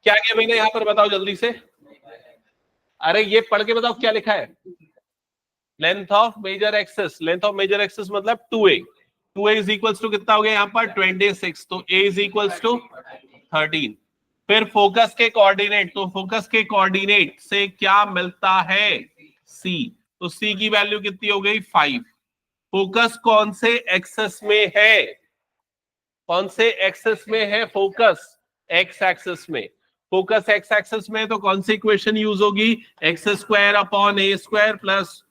क्या किया मैंने यहाँ पर, बताओ जल्दी से। अरे ये पढ़ के बताओ क्या लिखा है। Length of major axis, length of major axis मतलब 2a, 2a is equals to कितना हो गया यहाँ पर 26, तो a इज इक्वल्स टू 13। फिर फोकस के कोऑर्डिनेट, तो फोकस के कोऑर्डिनेट से क्या मिलता है c, तो c की वैल्यू कितनी हो गई 5। फोकस कौन से एक्सेस में है, कौन से एक्सेस में है फोकस, एक्स एक्सेस में। फोकस एक्स एक्सेस में तो कौन सी इक्वेशन यूज होगी, X square upon A square plus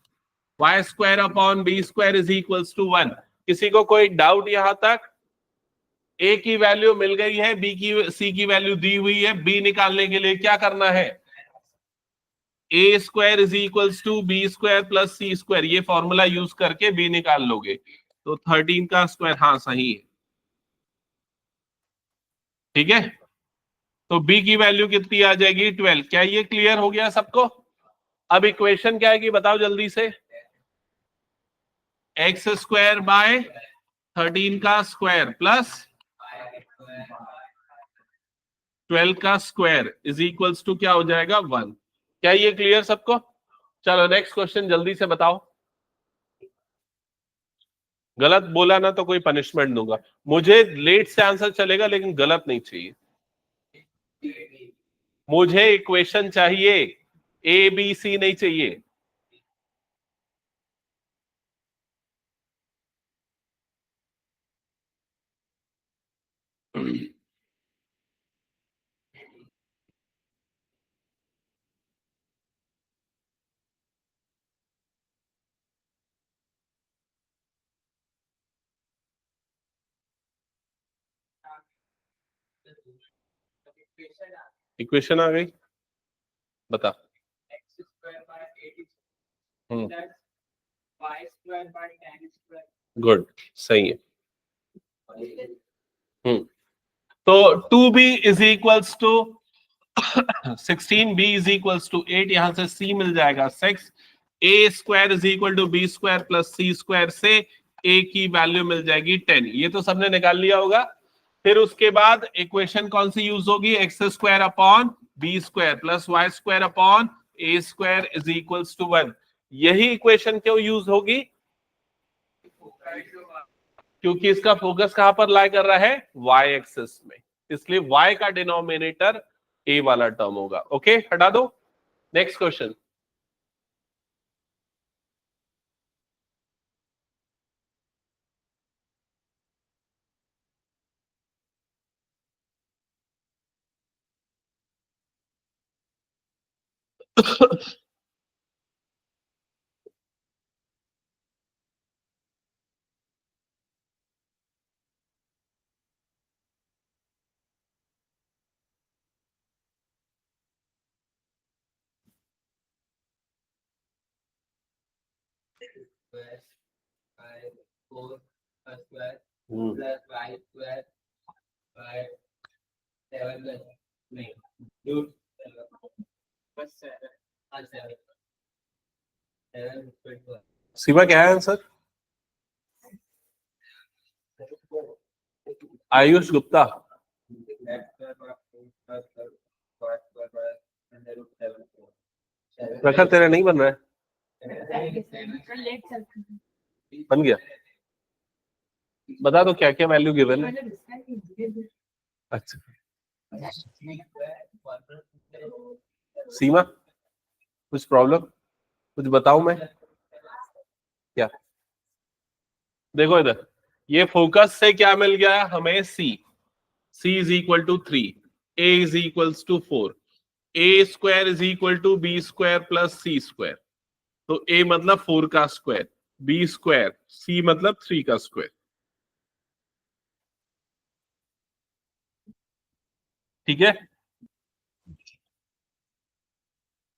Y square upon B square is equals to 1। किसी को कोई डाउट यहां तक। ए की वैल्यू मिल गई है, बी की सी की वैल्यू दी हुई है, बी निकालने के लिए क्या करना है, a square is equals to B square plus C square, ये फॉर्मूला यूज करके बी निकाल लोगे। तो 13 का स्क्वायर, हाँ सही है, ठीक है। तो b की वैल्यू कितनी आ जाएगी 12। क्या ये क्लियर हो गया सबको। अब इक्वेशन क्या है कि बताओ जल्दी से, एक्स स्क्वायर बाय 13 का स्क्वायर प्लस 12 का स्क्वायर इज इक्वल्स टू क्या हो जाएगा 1। क्या ये क्लियर सबको। चलो नेक्स्ट क्वेश्चन जल्दी से बताओ। गलत बोला ना तो कोई पनिशमेंट दूंगा। मुझे लेट से आंसर चलेगा लेकिन गलत नहीं चाहिए। मुझे इक्वेशन चाहिए, ए बी सी नहीं चाहिए। इक्वेशन आ गई, बता। गुड, सही है। तो 2b is equals to 16, b is equals to 8, यहां से c मिल जाएगा 6, a square is equal to B square plus C square से a की वैल्यू मिल जाएगी 10। ये तो सबने निकाल लिया होगा। फिर उसके बाद इक्वेशन कौन सी यूज होगी, X square upon B square plus Y square upon A square is equals to 1। यही इक्वेशन क्यों यूज होगी, क्योंकि इसका फोकस कहां पर लाई कर रहा है, y एक्सिस में, इसलिए y का डिनोमिनेटर a वाला टर्म होगा। ओके, हटा दो। Next question. शिवा क्या है आंसर, आयुष गुप्ता। प्रखर तेरा नहीं बन रहा है, बन गया। बता दो क्या क्या वैल्यू गिवन है। अच्छा, सीमा कुछ प्रॉब्लम, कुछ बताऊं मैं क्या। देखो इधर, ये फोकस से क्या मिल गया हमें, c, c is equal to 3, a is equals to 4, a square is equal to B square plus C square. तो a मतलब 4 का स्क्वायर, b स्क्वायर, c मतलब 3 का स्क्वायर, ठीक है।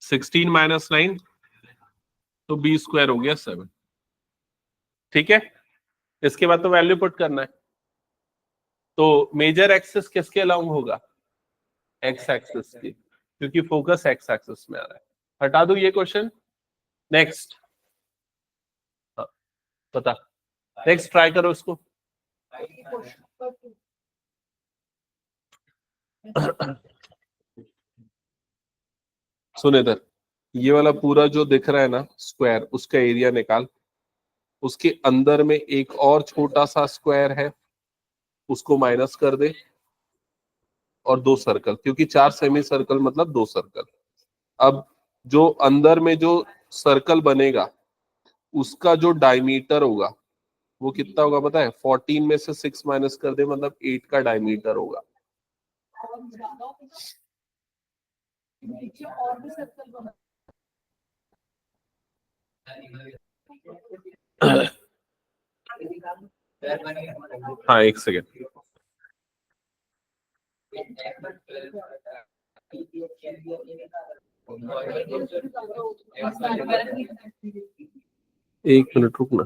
16 माइनस 9, तो b स्क्वायर हो गया 7, ठीक है। इसके बाद तो वैल्यू पुट करना है। तो मेजर एक्सिस किसके अलाउंग होगा, एक्स एक्सिस की, क्योंकि फोकस एक्स एक्सिस में आ रहा है। हटा दो ये क्वेश्चन। नेक्स्ट, बता, नेक्स्ट ट्राई करो इसको। सुन इधर, ये वाला पूरा जो दिख रहा है ना स्क्वायर, उसका एरिया निकाल, उसके अंदर में एक और छोटा सा स्क्वायर है, उसको माइनस कर दे, और 2 सर्कल, क्योंकि 4 सेमी सर्कल मतलब 2 सर्कल। अब जो अंदर में जो सर्कल बनेगा उसका जो डायमीटर होगा वो कितना होगा पता है? 14 में से 6 माइनस कर दे, मतलब 8 का डायमीटर होगा। हाँ एक सेकेंड, एक मिनट रुकना।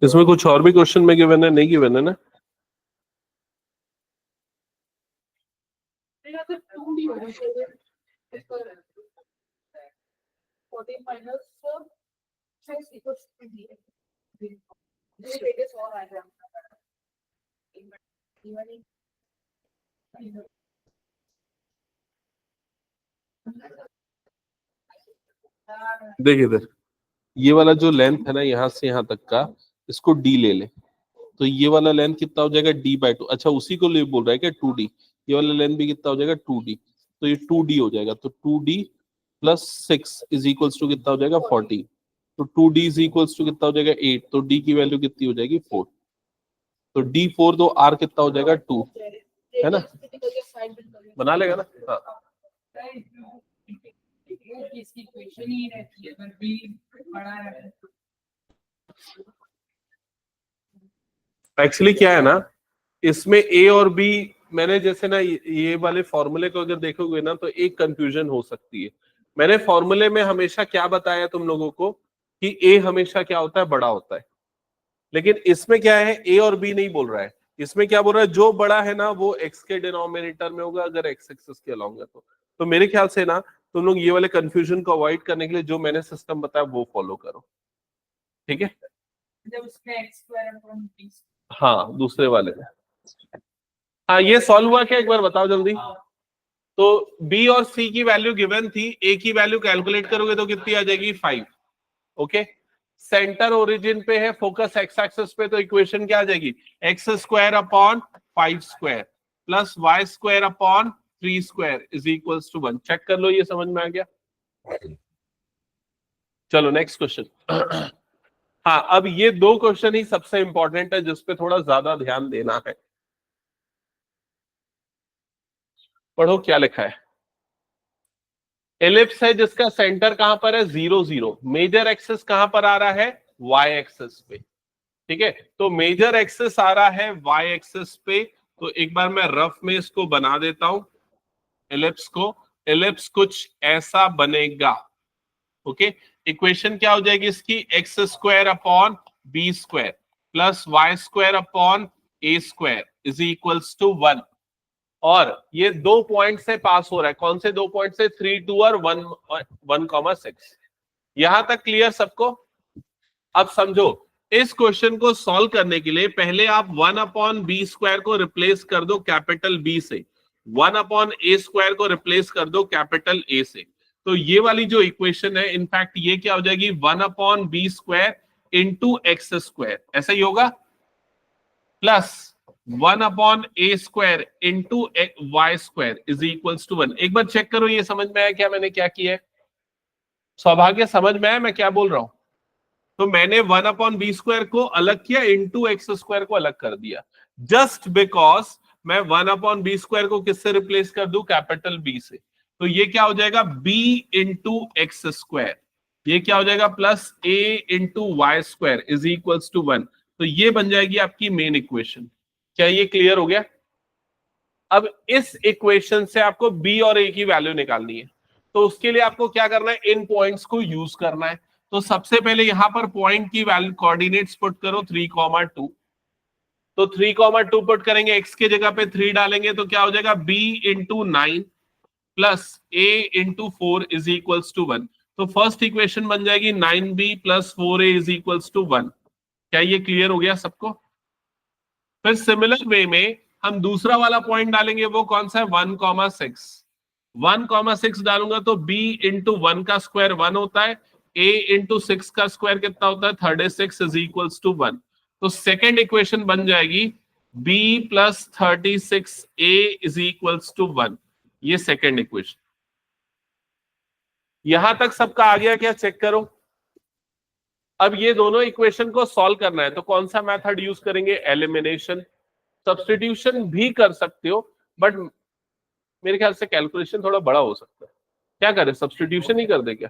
इसमें कुछ और भी क्वेश्चन में गिवन है, नहीं गिवन है ना? देख इधर, ये वाला जो लेंथ है ना यहाँ से यहाँ तक का, इसको डी ले ले, तो ये वाला लेंथ कितना हो जाएगा? d/2। अच्छा उसी को ले बोल रहा है क्या? 2d। ये वाला लेंथ भी कितना हो जाएगा? 2d। तो ये 2d हो जाएगा, तो 2d plus 6 is equals to कितना हो जाएगा? 40। तो 2d इज इक्वल्स टू कितना हो जाएगा? 8। तो d की वैल्यू कितनी हो जाएगी? 4। तो d4, तो r कितना हो जाएगा? 2, है ना? बना लेगा ना? हाँ एक्चुअली क्या है ना, इसमें a और b, मैंने जैसे ना ये वाले फॉर्मूले को अगर देखोगे ना तो एक कंफ्यूजन हो सकती है। मैंने फॉर्मूले में हमेशा क्या बताया तुम लोगों को कि a हमेशा क्या होता है? बड़ा होता है। लेकिन इसमें क्या है, a और b नहीं बोल रहा है, इसमें क्या बोल रहा है? जो बड़ा है ना वो x के डिनोमिनेटर में होगा अगर x एक्सिस के अलॉन्ग है तो मेरे ख्याल से ना तुम लोग ये वाले कंफ्यूजन को अवॉइड करने के लिए जो मैंने सिस्टम बताया वो फॉलो करो, ठीक है? हाँ दूसरे वाले में। हाँ ये सॉल्व हुआ क्या, एक बार बताओ जल्दी। तो b और c की वैल्यू गिवन थी, a की वैल्यू कैलकुलेट करोगे तो कितनी आ जाएगी? 5। ओके, सेंटर ओरिजिन पे है, फोकस एक्स एक्सिस पे, तो इक्वेशन क्या आ जाएगी? X square upon 5 square plus Y square upon 3 square is equals to 1। Check कर लो, ये समझ में आ गया? चलो नेक्स्ट क्वेश्चन। हाँ अब ये 2 क्वेश्चन ही सबसे इंपॉर्टेंट है जिसपे थोड़ा ज्यादा ध्यान देना है। पढ़ो क्या लिखा है। एलिप्स है जिसका सेंटर कहां पर है? 0 0। मेजर एक्सिस कहां पर आ रहा है? वाई एक्सिस पे, ठीक है? तो मेजर एक्सिस आ रहा है वाई एक्सिस पे, तो एक बार मैं रफ में इसको बना देता हूं एलिप्स को। एलिप्स कुछ ऐसा बनेगा, ओके? इक्वेशन क्या हो जाएगी इसकी? X square upon B square plus Y square upon A square is equals to 1। और ये 2 पॉइंट से पास हो रहा है। कौन से 2 पॉइंट से? 3 2 और 1,6। यहां तक क्लियर सबको? अब समझो, इस क्वेश्चन को सॉल्व करने के लिए पहले आप 1/b² को रिप्लेस कर दो कैपिटल बी से, 1/a² को रिप्लेस कर दो कैपिटल ए से। तो ये वाली जो इक्वेशन है इनफैक्ट ये क्या हो जाएगी? 1/b² इंटू x², ऐसा ही होगा, plus 1/a² into y² is equals to 1। एक बार चेक करो ये समझ में आया क्या मैंने क्या किया है? सौभाग्य समझ में आया मैं क्या बोल रहा हूं? तो मैंने 1/b² को अलग किया, इंटू x² को अलग कर दिया, जस्ट बिकॉज मैं 1/b² को किससे रिप्लेस कर दूं? कैपिटल बी से। तो ये क्या हो जाएगा? b into x²। ये क्या हो जाएगा? Plus a into y² is equals to 1। तो ये बन जाएगी आपकी मेन इक्वेशन। क्या ये क्लियर हो गया? अब इस इक्वेशन से आपको b और a की वैल्यू निकालनी है, तो उसके लिए आपको क्या करना है? इन पॉइंट्स को यूज करना है। तो सबसे पहले यहां पर पॉइंट की वैल्यू कोऑर्डिनेट्स पुट करो 3,2। तो 3,2 पुट करेंगे, x की जगह पे 3 डालेंगे तो क्या हो जाएगा? b into 9 plus a into 4 is equals to 1। तो फर्स्ट इक्वेशन बन जाएगी 9b plus 4a is equals to 1। क्या ये क्लियर हो गया सबको? फिर सिमिलर वे में हम दूसरा वाला पॉइंट डालेंगे, वो कौन सा है, 1,6। 1,6 डालूंगा तो b इंटू 1 का स्क्वायर 1 होता है, a इंटू 6 का स्क्वायर कितना होता है, 36 इज इक्वल्स टू 1। तो सेकेंड इक्वेशन बन जाएगी b plus 36a is equals to 1। ये सेकेंड इक्वेशन। यहां तक सबका आ गया क्या, चेक करो। अब ये दोनों इक्वेशन को सॉल्व करना है तो कौन सा मेथड यूज करेंगे, एलिमिनेशन। सब्स्टिट्यूशन भी कर सकते हो, बट मेरे ख्याल से कैलकुलेशन थोड़ा बड़ा हो सकता है। क्या करें, सब्स्टिट्यूशन ही कर दे क्या,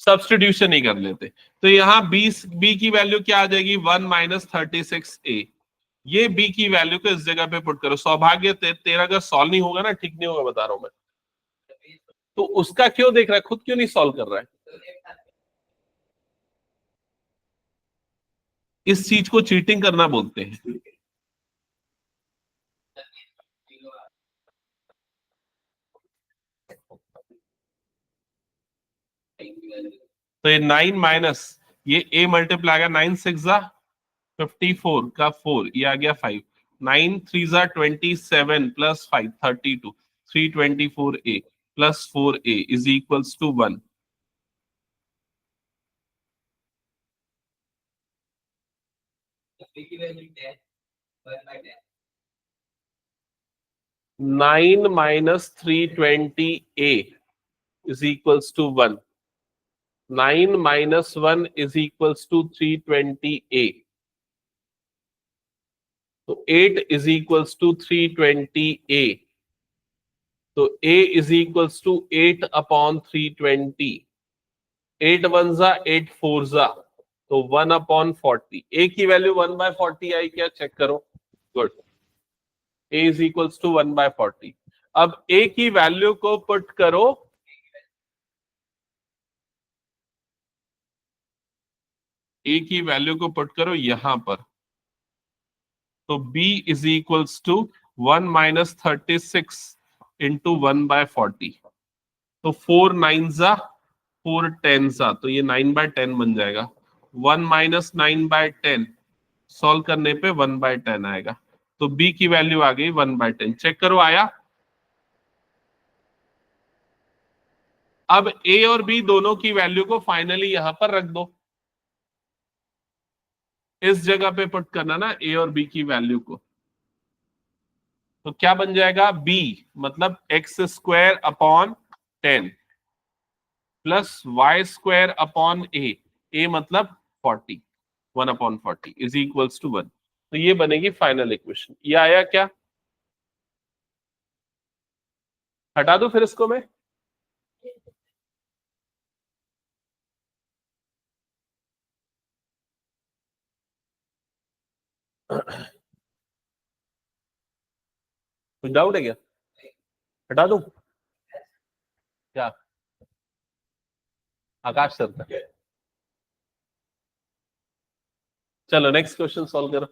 सब्स्टिट्यूशन ही कर लेते। तो यहाँ बी की वैल्यू क्या आ जाएगी, 1 - 36a। ये बी की वैल्यू को इस जगह पे पुट करो। सौभाग्य तेरा अगर सॉल्व नहीं होगा ना, ठीक नहीं होगा, बता रहा हूं मैं। तो उसका क्यों देख रहा है, खुद क्यों नहीं सॉल्व कर रहा है। इस चीज को चीटिंग करना बोलते हैं। तो ये 9 माइनस ये a मल्टीप्लाई आएगा, 9 6 जा 54 का 4, ये आ गया 5। 9 3 जा 27 plus 5 32, 324a plus 4a is equals to 1। 9 minus 320a is equals to 1। 9 minus 1 is equals to 320a। तो 8 इज इक्वल्स टू 320a। तो a is equals to 8 upon 320। 8 1 जा 8 4 जा, तो 1 अपॉन 40। a की वैल्यू 1/40 आई क्या, चेक करो। Good, a is equals to 1/40। अब a की वैल्यू को पुट करो, a की वैल्यू को पुट करो यहां पर। तो b is equals to 1 - 36 into 1/40। तो 4 9 जा 4 10 जा, तो ये 9/10 बन जाएगा। 1 - 9/10 सॉल्व करने पे 1/10 आएगा। तो b की वैल्यू आ गई 1/10। चेक करो आया। अब a और b दोनों की वैल्यू को फाइनली यहां पर रख दो, इस जगह पे पुट करना ना a और b की वैल्यू को। तो क्या बन जाएगा, b मतलब x square upon 10 plus Y square upon a मतलब 40, 1/40 इज इक्वल्स टू 1। तो ये बनेगी फाइनल इक्वेशन। ये आया क्या, हटा दो फिर इसको मैं। कुछ डाउट है क्या, हटा दूं क्या, आकाश सर का। चलो नेक्स्ट क्वेश्चन सॉल्व करो।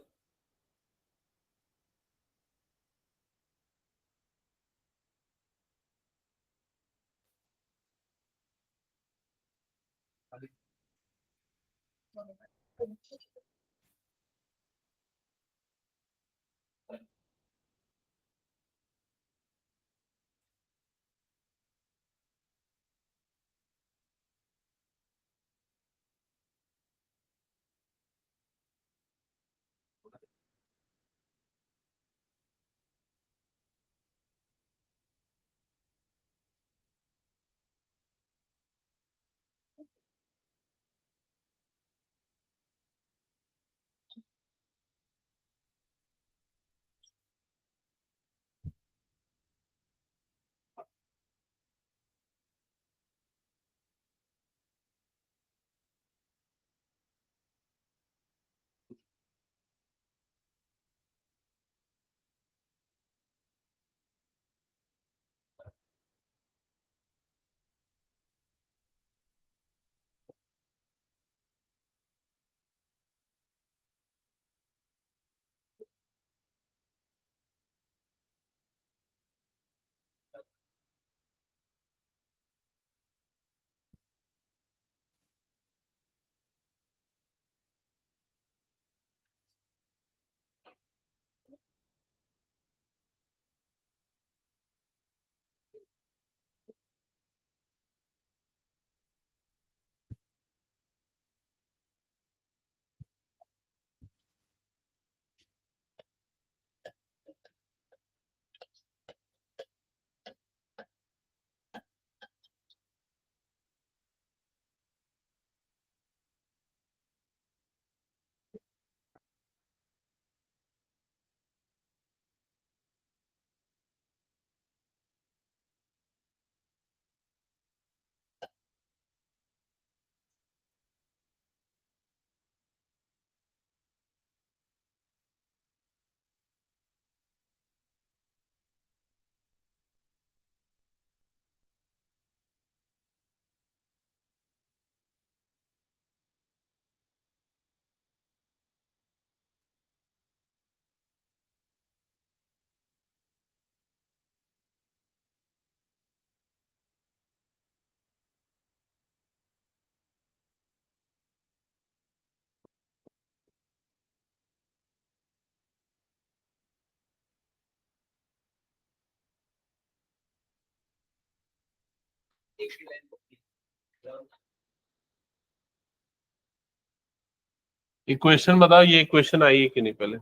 इक्वेशन बताओ, ये इक्वेशन आई है कि नहीं पहले।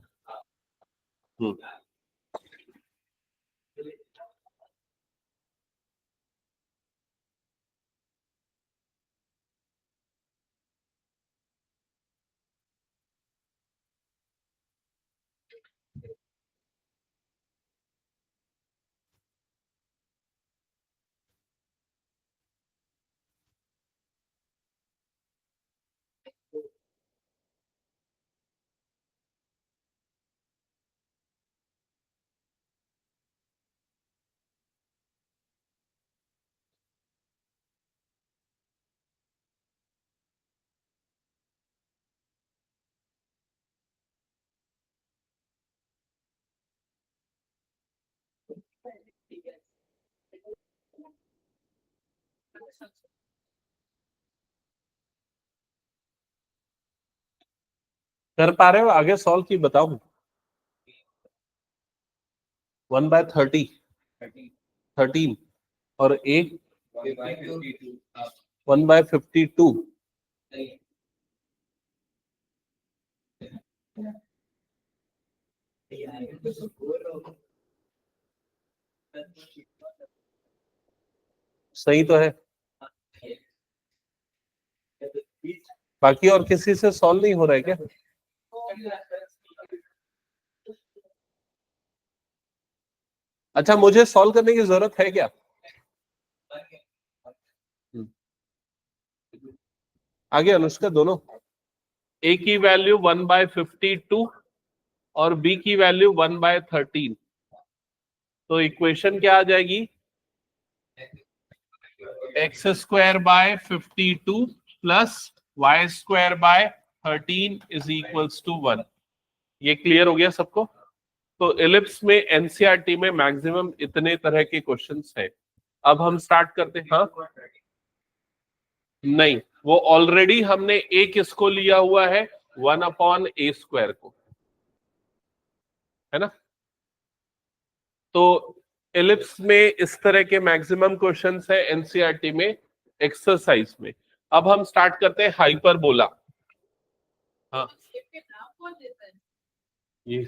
हम्म। कर पा रहे हो? आगे सॉल्व की बताओ। 1/30, 13, और ए 1/52। सही तो है। बाकी और किसी से सॉल्व नहीं हो रहा है क्या? अच्छा, मुझे सॉल्व करने की जरूरत है क्या? हम्म। आगे अनुष्का दोनों। ए की वैल्यू 1/52 और बी की वैल्यू 1/13। तो इक्वेशन क्या आ जाएगी? x²/52 plus y²/13 is equals to 1। ये क्लियर हो गया सबको? तो एलिप्स में एनसीईआरटी में मैक्सिमम इतने तरह के क्वेश्चंस है। अब हम स्टार्ट करते हैं। हाँ, नहीं, वो ऑलरेडी हमने ए किसको लिया हुआ है? 1/a² को, है ना? तो एलिप्स में इस तरह के मैक्सिमम क्वेश्चंस है एनसीईआरटी में एक्सरसाइज में। अब हम स्टार्ट करते हैं हाइपरबोला। हाँ, ये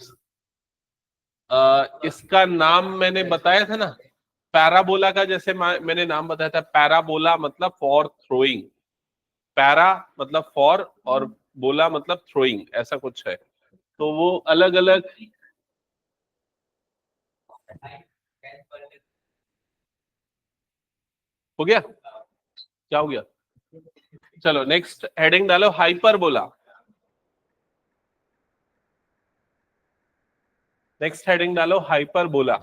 इसका नाम मैंने बताया था ना, पैराबोला का। जैसे मैंने नाम बताया था, पैराबोला मतलब फॉर थ्रोइंग। पैरा मतलब फॉर, और बोला मतलब थ्रोइंग, ऐसा कुछ है। तो वो अलग अलग। हो गया? क्या हो गया? चलो नेक्स्ट हेडिंग डालो, हाइपरबोला। नेक्स्ट हेडिंग डालो, हाइपरबोला।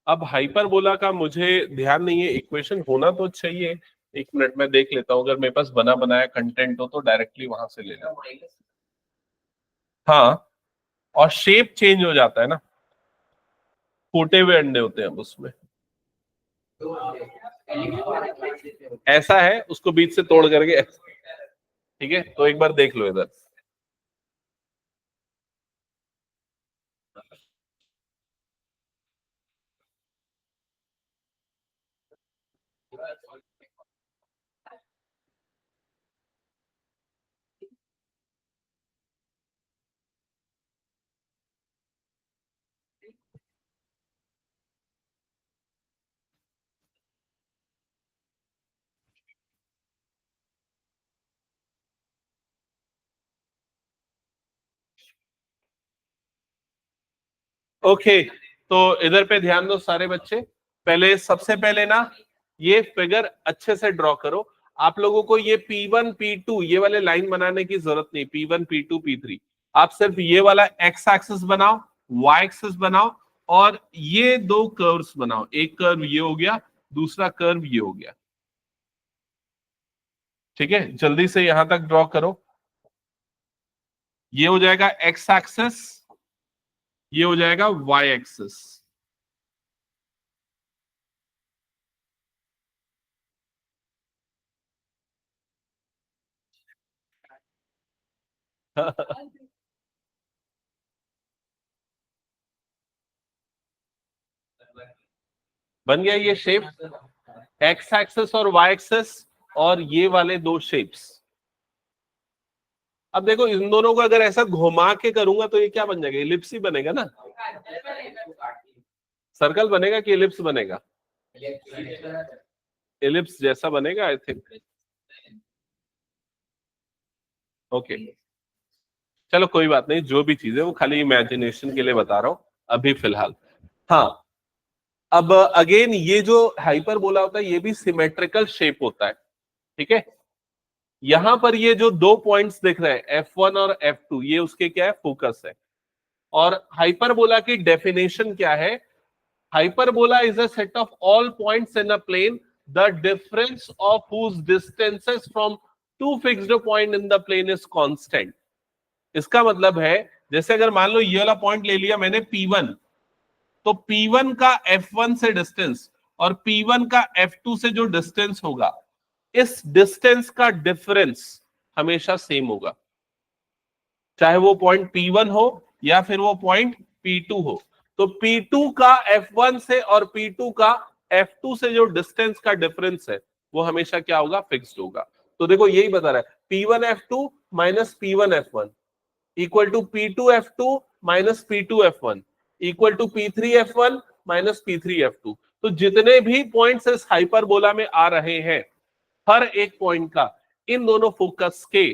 अब हाइपरबोला का मुझे ध्यान नहीं है, इक्वेशन होना तो चाहिए। एक मिनट में देख लेता हूँ, अगर मेरे पास बना बनाया कंटेंट हो तो डायरेक्टली वहां से ले लेना। हाँ, और शेप चेंज हो जाता है ना, फूटे हुए अंडे होते हैं अब उसमें। ऐसा है, उसको बीच से तोड़ करके। ठीक है, तो एक बार देख लो इधर। ओके, तो इधर पे ध्यान दो सारे बच्चे। पहले, सबसे पहले ना, ये फिगर अच्छे से ड्रॉ करो। आप लोगों को ये P1 P2 ये वाले लाइन बनाने की जरूरत नहीं। P1 P2 P3, आप सिर्फ ये वाला एक्स एक्सिस बनाओ, वाई एक्सिस बनाओ, और ये दो कर्व्स बनाओ। एक कर्व ये हो गया, दूसरा कर्व ये हो गया। ठीक है, जल्दी से यहां तक ड्रॉ करो। ये हो जाएगा एक्स एक्सिस, ये हो जाएगा वाई एक्सिस। बन गया ये शेप, एक्स एक्सिस और वाई एक्सिस, और ये वाले दो शेप्स। अब देखो इन दोनों को अगर ऐसा घुमा के करूंगा तो ये क्या बन जाएगा, इलिप्स ही बनेगा ना। सर्कल बनेगा कि इलिप्स बनेगा, इलिप्स जैसा बनेगा आई थिंक। ओके चलो कोई बात नहीं, जो भी चीज है वो खाली इमेजिनेशन के लिए बता रहा हूं अभी फिलहाल। हाँ अब अगेन ये जो हाइपरबोला होता है ये भी सिमेट्रिकल शेप होता है, ठीक है। यहां पर ये जो दो पॉइंट्स दिख रहे हैं F1 और F2, ये उसके क्या है, फोकस है। और हाइपरबोला की डेफिनेशन क्या है, hyperbola is a set of all points in a plane the difference of whose distances from two fixed point in the plane is constant। इसका मतलब है जैसे अगर मान लो ये वाला पॉइंट ले लिया मैंने P1, तो P1 का F1 से डिस्टेंस और P1 का F2 से जो डिस्टेंस होगा, इस डिस्टेंस का डिफरेंस हमेशा सेम होगा, चाहे वो पॉइंट P1 हो या फिर वो पॉइंट P2 हो। तो P2 का F1 से और P2 का F2 से जो डिस्टेंस का डिफरेंस है वो हमेशा क्या होगा, फिक्स्ड होगा। तो देखो यही बता रहा है, P1 F2 minus P1 F1 equal to P2 F2 minus P2 F1 equal to P3 F1 minus P3 F2। तो जितने भी पॉइंट्स इस हाइपरबोला में आ रहे हैं, हर एक पॉइंट का इन दोनों फोकस के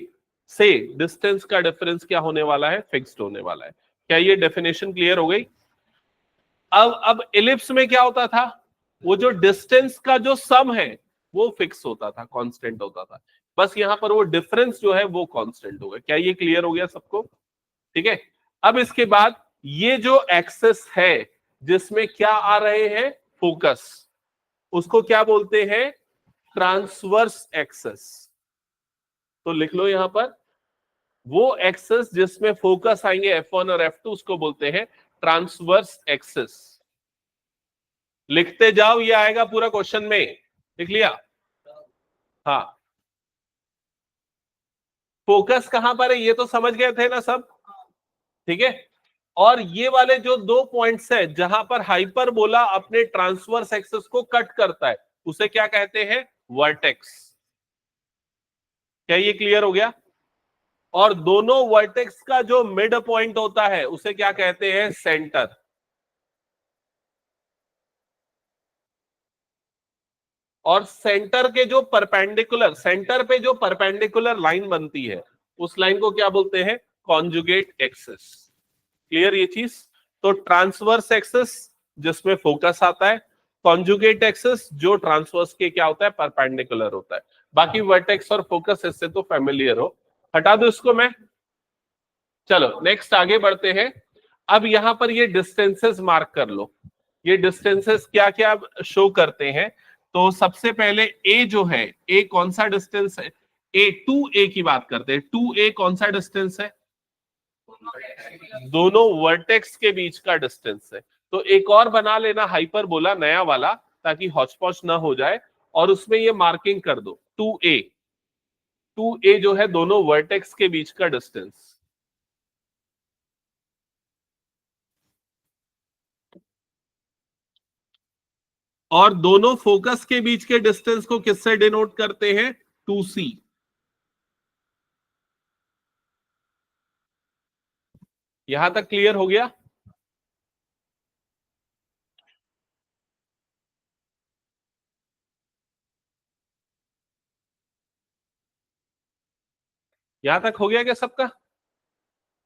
से डिस्टेंस का डिफरेंस क्या होने वाला है, फिक्स्ड होने वाला है। क्या ये डेफिनेशन क्लियर हो गई? अब इलिप्स में क्या होता था, वो जो डिस्टेंस का जो सम है वो फिक्स होता था, कांस्टेंट होता था। बस यहां पर वो डिफरेंस जो है वो कांस्टेंट होगा। क्या ये क्लियर हो गया सबको? ठीक है। अब इसके बाद ये जो एक्सेस है जिसमें क्या आ रहे हैं, फोकस, उसको क्या बोलते हैं, ट्रांसवर्स एक्सेस। तो लिख लो यहां पर, वो एक्सेस जिसमें फोकस आएंगे F1 और F2 उसको बोलते हैं ट्रांसवर्स एक्सेस। लिखते जाओ, ये आएगा पूरा क्वेश्चन में, लिख लिया? हाँ फोकस कहां पर है ये तो समझ गए थे ना सब, ठीक है। और ये वाले जो दो पॉइंट्स है जहां पर हाइपरबोला अपने ट्रांसवर्स एक्सेस को कट करता है उसे क्या कहते हैं, वर्टेक्स। क्या ये क्लियर हो गया? और दोनों वर्टेक्स का जो मिड पॉइंट होता है उसे क्या कहते हैं, सेंटर। और सेंटर के जो परपेंडिकुलर, सेंटर पे जो परपेंडिकुलर लाइन बनती है उस लाइन को क्या बोलते हैं, कॉन्जुगेट एक्सिस। क्लियर ये चीज? तो ट्रांसवर्स एक्सिस जिसमें फोकस आता है, कॉन्जुगेट एक्सिस जो ट्रांसवर्स के क्या होता है, परपेंडिकुलर होता है। बाकी वर्टेक्स और फोकस इससे तो फेमिलियर हो, हटा दो इसको मैं। चलो नेक्स्ट आगे बढ़ते हैं। अब यहां पर ये डिस्टेंसेस मार्क कर लो, ये डिस्टेंसेस क्या क्या शो करते हैं। तो सबसे पहले ए जो है, ए कौन सा डिस्टेंस है, ए 2a की बात करते हैं। 2a कौन सा डिस्टेंस है, दोनों वर्टेक्स के बीच का डिस्टेंस है। तो एक और बना लेना हाइपरबोला नया वाला, ताकि हौच-पौच ना हो जाए, और उसमें ये मार्किंग कर दो 2a। 2a जो है दोनों वर्टेक्स के बीच का डिस्टेंस। और दोनों फोकस के बीच के डिस्टेंस को किससे डिनोट करते हैं, 2c। यहां तक क्लियर हो गया? यहां तक हो गया क्या सबका?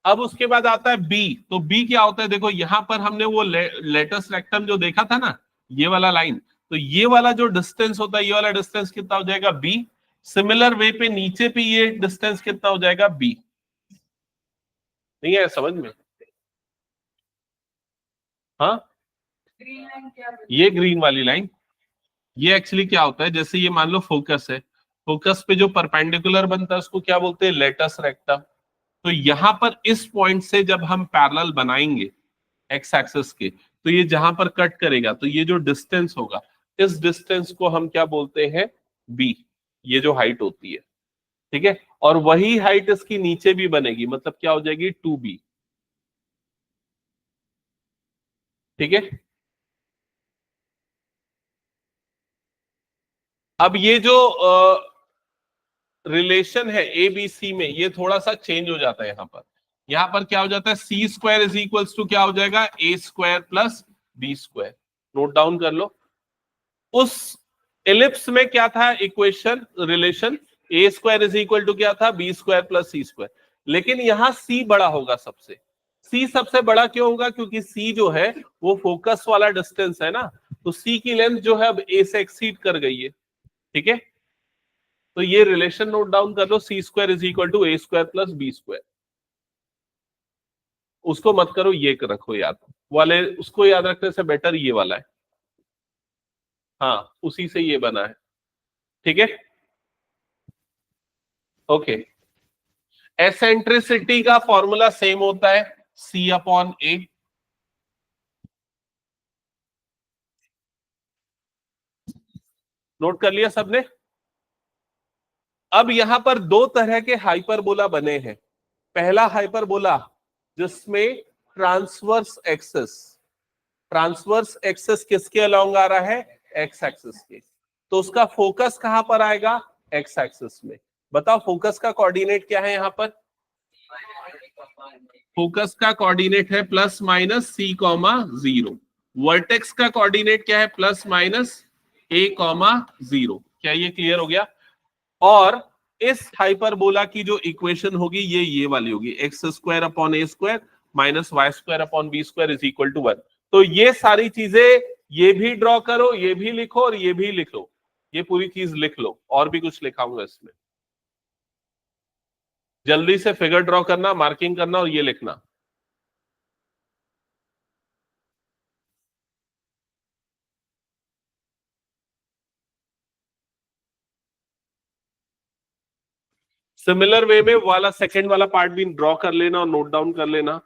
अब उसके बाद आता है बी। तो बी क्या होता है, देखो यहां पर हमने वो लेटस रेक्टम जो देखा था ना, ये वाला लाइन, तो ये वाला जो डिस्टेंस होता है, ये वाला डिस्टेंस कितना हो जाएगा, बी। सिमिलर वे पे नीचे पे ये डिस्टेंस कितना हो जाएगा, बी। नहीं है समझ में? हाँ ये ग्रीन वाली लाइन, ये एक्चुअली क्या होता है, जैसे ये मान लो फोकस है, फोकस पे जो परपेंडिकुलर बनता है उसको क्या बोलते हैं, लेटस रेक्टम। तो यहां पर इस पॉइंट से जब हम पैरेलल बनाएंगे एक्स एक्सिस के, तो ये जहां पर कट करेगा तो ये जो डिस्टेंस होगा, इस डिस्टेंस को हम क्या बोलते हैं, बी। ये जो हाइट होती है, ठीक है। और वही हाइट इसकी नीचे भी बनेगी, मतलब क्या हो जाएगी, 2b। ठीक है। अब ये जो रिलेशन है ए बी सी में, ये थोड़ा सा चेंज हो जाता है। यहां पर क्या हो जाता है, c square is equals to क्या हो जाएगा, a square plus b square. Note down कर लो। उस एलिप्स में क्या था equation, relation, a square is equal to क्या था, बी स्क्वायर प्लस सी स्क्वायर। लेकिन यहां सी बड़ा होगा सबसे। सी सबसे बड़ा क्यों होगा, क्योंकि सी जो है वो फोकस वाला डिस्टेंस है ना, तो सी की लेंथ जो है अब ए से एक्सीड कर गई है। ठीक है, तो ये रिलेशन नोट डाउन कर लो, c square is equal to a square plus b square. उसको मत करो, ये रखो याद वाले, उसको याद रखने से बेटर ये वाला है। हाँ, उसी से ये बना है। ठीक है, ओके। एसेंट्रिसिटी का फॉर्मूला सेम होता है, सी अपॉन ए। नोट कर लिया सबने। अब यहां पर दो तरह के हाइपरबोला बने हैं। पहला हाइपरबोला जिसमें ट्रांसवर्स एक्सेस, ट्रांसवर्स एक्सेस किसके अलोंग आ रहा है, एक्स एक्सिस के, तो उसका फोकस कहां पर आएगा, एक्स एक्सिस में। बताओ फोकस का कोऑर्डिनेट क्या है यहां पर, फोकस का कोऑर्डिनेट है plus minus C comma zero. Vertex का कोऑर्डिनेट क्या है, प्लस माइनस ए कॉमा जीरो। क्या ये क्लियर हो गया। और इस हाइपरबोला की जो इक्वेशन होगी ये वाली होगी, X square upon A square minus Y square upon B square is equal to 1। तो ये सारी चीजें, ये भी ड्रॉ करो, ये भी लिखो और ये भी लिख लो, ये पूरी चीज लिख लो। और भी कुछ लिखाऊंगा इसमें, जल्दी से फिगर ड्रॉ करना, मार्किंग करना और ये लिखना। सिमिलर वे में वाला सेकंड वाला पार्ट भी ड्रॉ कर लेना और नोट डाउन कर लेना।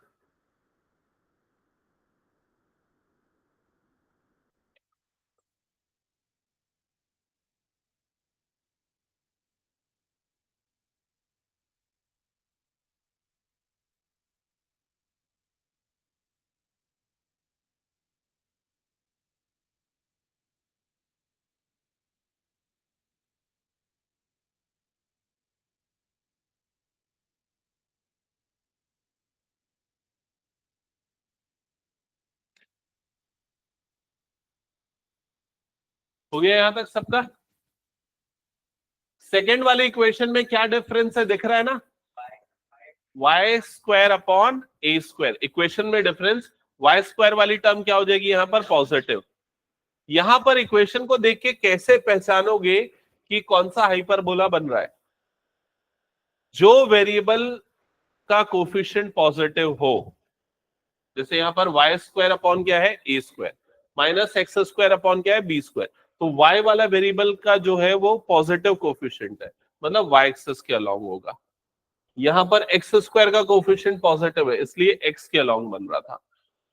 हो गया यहां तक सबका। सेकेंड वाले इक्वेशन में क्या डिफरेंस है दिख रहा है ना, वाई स्क्वायर अपॉन ए स्क्वायर। इक्वेशन में डिफरेंस, वाई स्क्वायर वाली टर्म क्या हो जाएगी यहां पर, पॉजिटिव। यहां पर इक्वेशन को देख के कैसे पहचानोगे कि कौन सा हाइपरबोला बन रहा है, जो वेरिएबल का कोफिशिएंट पॉजिटिव हो। जैसे यहां पर वाई स्क्वायर अपॉन क्या है, a square, minus x square upon क्या है, बी स्क्वायर। तो वाई वाला वेरिएबल का जो है वो पॉजिटिव कोफिशिएंट है, मतलब वाई एक्सिस के अलोंग होगा। यहां पर एक्स स्क्वायर का कोफिशिएंट पॉजिटिव है, इसलिए एक्स के अलोंग बन रहा था।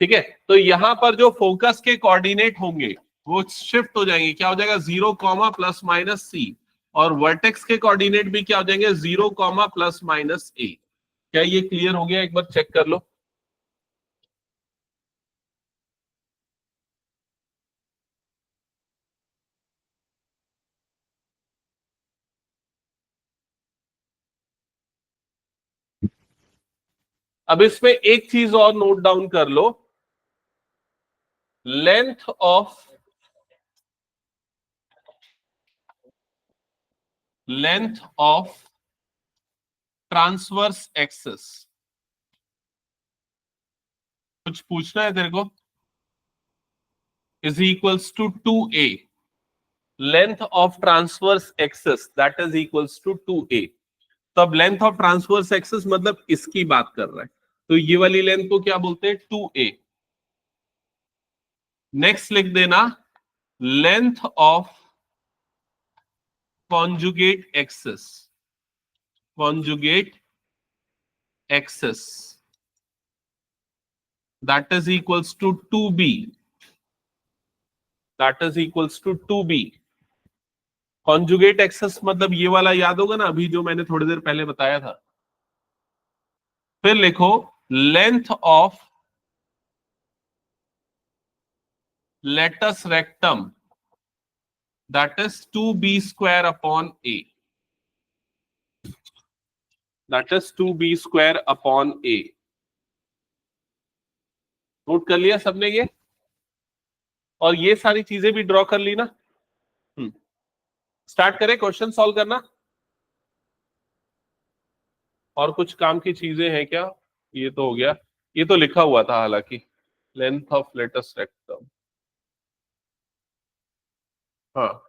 ठीक है, तो यहां पर जो फोकस के कोऑर्डिनेट होंगे वो शिफ्ट हो जाएंगे, क्या हो जाएगा, जीरो कॉमा प्लस माइनस सी। और वर्टेक्स के कोऑर्डिनेट भी क्या हो जाएंगे, जीरो कॉमा प्लस माइनस ए। क्या ये क्लियर हो गया, एक बार चेक कर लो। अब इसमें एक चीज और नोट डाउन कर लो, लेंथ ऑफ ट्रांसवर्स एक्सिस। कुछ पूछना है तेरे को, is equals to 2a। Length of transverse axis that is equals to 2a। तब लेंथ ऑफ ट्रांसवर्स एक्सिस मतलब इसकी बात कर रहा है, तो ये वाली लेंथ को क्या बोलते हैं, 2a। नेक्स्ट लिख देना, length of conjugate axis, conjugate axis that is equals to 2b, that is equals to 2b। Conjugate axis मतलब ये वाला याद होगा ना, अभी जो मैंने थोड़ी देर पहले बताया था। फिर लिखो length of latus rectum that is 2b² upon a, that is 2b² upon a। Note कर लिया सबने ये, और ये सारी चीजें भी ड्रॉ कर ली ना। स्टार्ट करें क्वेश्चन सॉल्व करना। और कुछ काम की चीजें हैं क्या? ये तो हो गया, ये तो लिखा हुआ था हालांकि, लेंथ ऑफ लेटेस्ट रेक्टम। हाँ,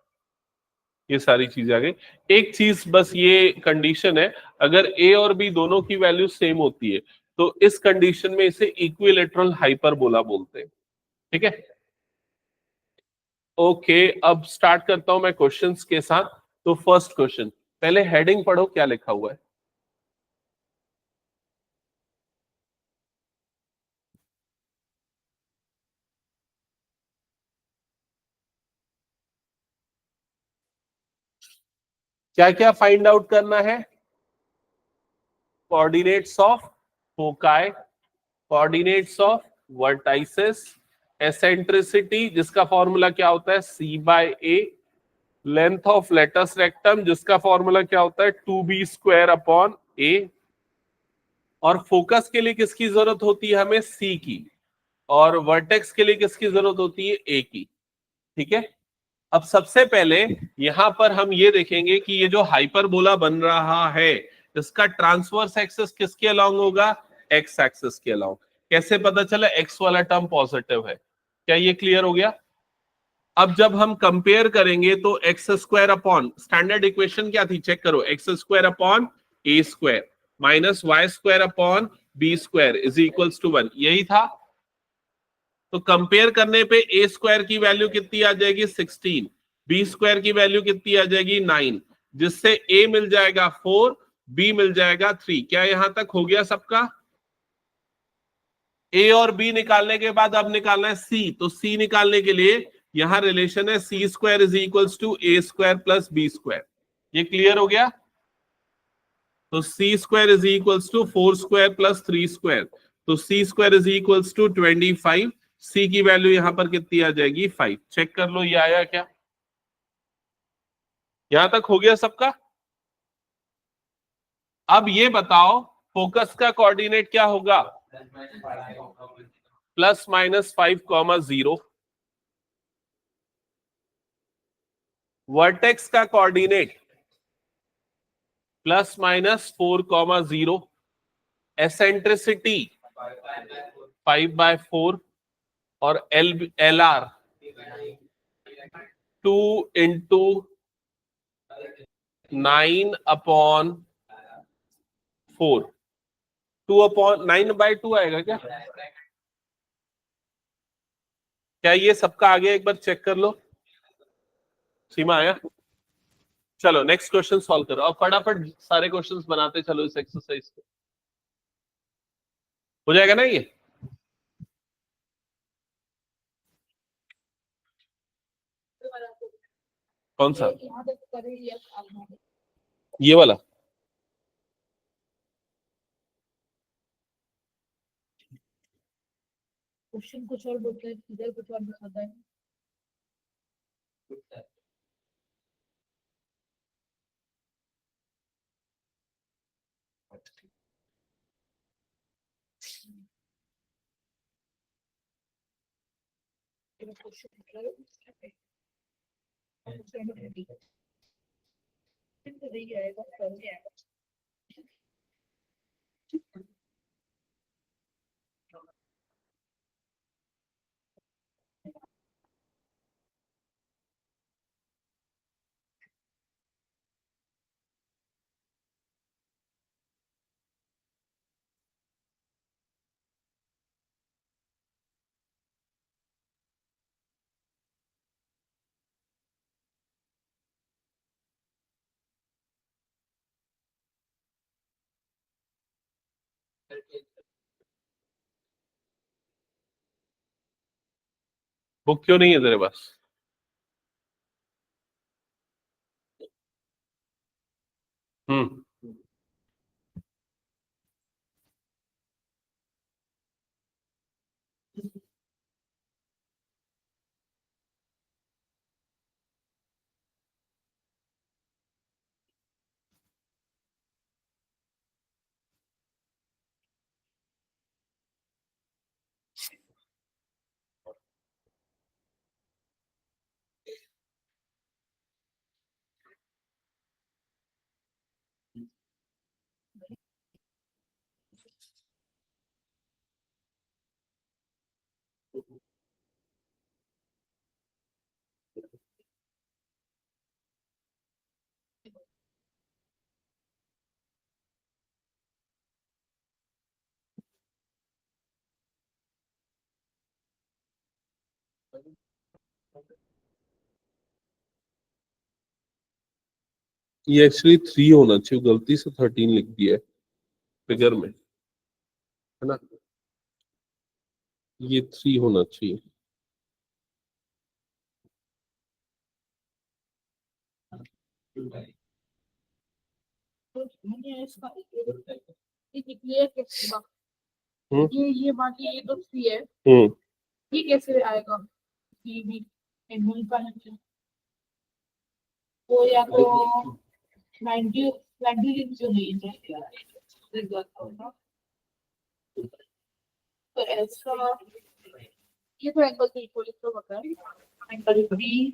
ये सारी चीजें आ गई। एक चीज बस ये कंडीशन है, अगर ए और बी दोनों की वैल्यू सेम होती है तो इस कंडीशन में इसे इक्विलेटरल हाइपरबोला बोलते हैं। ठीक है, ओके। अब स्टार्ट करता हूं मैं क्वेश्चंस के साथ। तो फर्स्ट क्वेश्चन, पहले हेडिंग पढ़ो क्या लिखा हुआ है। क्या क्या फाइंड आउट करना है? Coordinates of foci, coordinates of vertices, eccentricity जिसका फॉर्मूला क्या होता है c/a, length of latus rectum जिसका फॉर्मूला क्या होता है 2b² अपॉन a, और फोकस के लिए किसकी जरूरत होती है हमें c की, और वर्टेक्स के लिए किसकी जरूरत होती है a की। ठीक है, अब सबसे पहले यहां पर हम ये देखेंगे कि ये जो हाइपरबोला बन रहा है इसका ट्रांसवर्स एक्सिस किसके अलोंग होगा? एक्स एक्सिस के अलोंग। कैसे पता चला एक्स वाला टर्म पॉजिटिव है? क्या ये क्लियर हो गया? अब जब हम कंपेयर करेंगे तो x² अपॉन, स्टैंडर्ड इक्वेशन क्या थी चेक करो, x² upon a² minus y² upon b² is equals to 1, यही था। तो कंपेयर करने पे a² की वैल्यू कितनी आ जाएगी 16, b² की वैल्यू कितनी आ जाएगी 9, जिससे a मिल जाएगा 4, b मिल जाएगा 3। क्या यहां तक हो गया सबका? a और b निकालने के बाद अब निकालना है c, तो c निकालने के लिए यहां रिलेशन है c² is equals to a² plus b²। ये क्लियर हो गया? तो c² is equals to 4² plus 3², तो c² is equals to 25। c की वैल्यू यहां पर कितनी आ जाएगी 5। चेक कर लो ये आया क्या? यहां तक हो गया सबका? अब ये बताओ फोकस का कोऑर्डिनेट क्या होगा? +-5, 0। वर्टेक्स का कोऑर्डिनेट +-4, 0। एसेंट्रिसिटी 5/4, और LR 2 × 9/4, 2/9/2 आएगा क्या? क्या ये सबका आगे एक बार चेक कर लो। सीमा आया? चलो नेक्स्ट क्वेश्चन सॉल्व करो। अब फटाफट सारे क्वेश्चंस बनाते चलो इस एक्सरसाइज को, हो जाएगा ना ये? कौन सा? ये वाला? क्वेश्चन कुछ और बोलते हैं, इधर कुछ और दिखाता है। बुक क्यों नहीं है तेरे पास? हम्म, ये एक्चुअली 3 होना चाहिए, गलती से 13 लिख दिया है फिगर में, है ना? ये 3 होना चाहिए। तो मैंने इसका ये क्लियर कैसे हम्म ये बाकी ये तो थ्री है, हम्म ये कैसे आएगा? ये भी एंगल का है, वो या तो 90 90 जो नहीं है तो ऐसा, ये तो एंगल तो इक्वल तो होता है, एंगल बी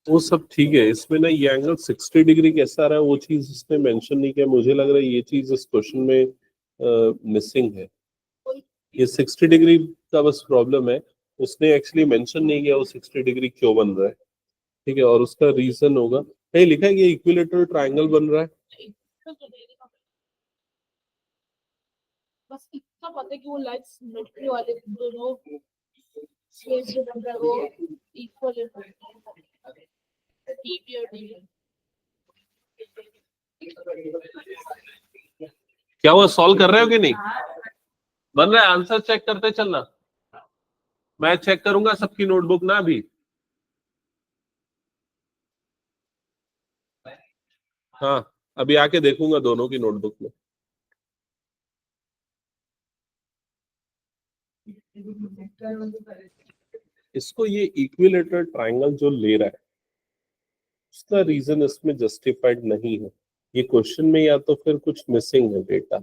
वो सब ठीक है, इसमें ना ये एंगल 60 डिग्री कैसा आ रहा है वो चीज इसने मेंशन नहीं किया, मुझे लग रहा है ये चीज इस क्वेश्चन में मिसिंग है। ये 60 डिग्री का बस प्रॉब्लम है, उसने एक्चुअली मेंशन नहीं किया वो 60 डिग्री क्यों बन रहा है, ठीक है, और उसका रीजन होगा कहीं लिखा है कि ये इक्विलेटरल ट्रायंगल बन रहा है। बस इतना पता है कि वो लाइट्स मिलिट्री वाले दोनों स्पेस जो बन रहा है वो इक्वल है, टीवी और टीवी। क्या वो सॉल्व कर रहे हो कि नहीं? बन रहा है, आंसर चेक करते चलना, मैं चेक करूंगा सबकी नोटबुक ना अभी। हाँ, अभी आके देखूंगा दोनों की नोटबुक में। इसको ये इक्विलेटरल ट्रायंगल जो ले रहा है उसका रीजन इसमें जस्टिफाइड नहीं है, ये क्वेश्चन में या तो फिर कुछ मिसिंग है डेटा।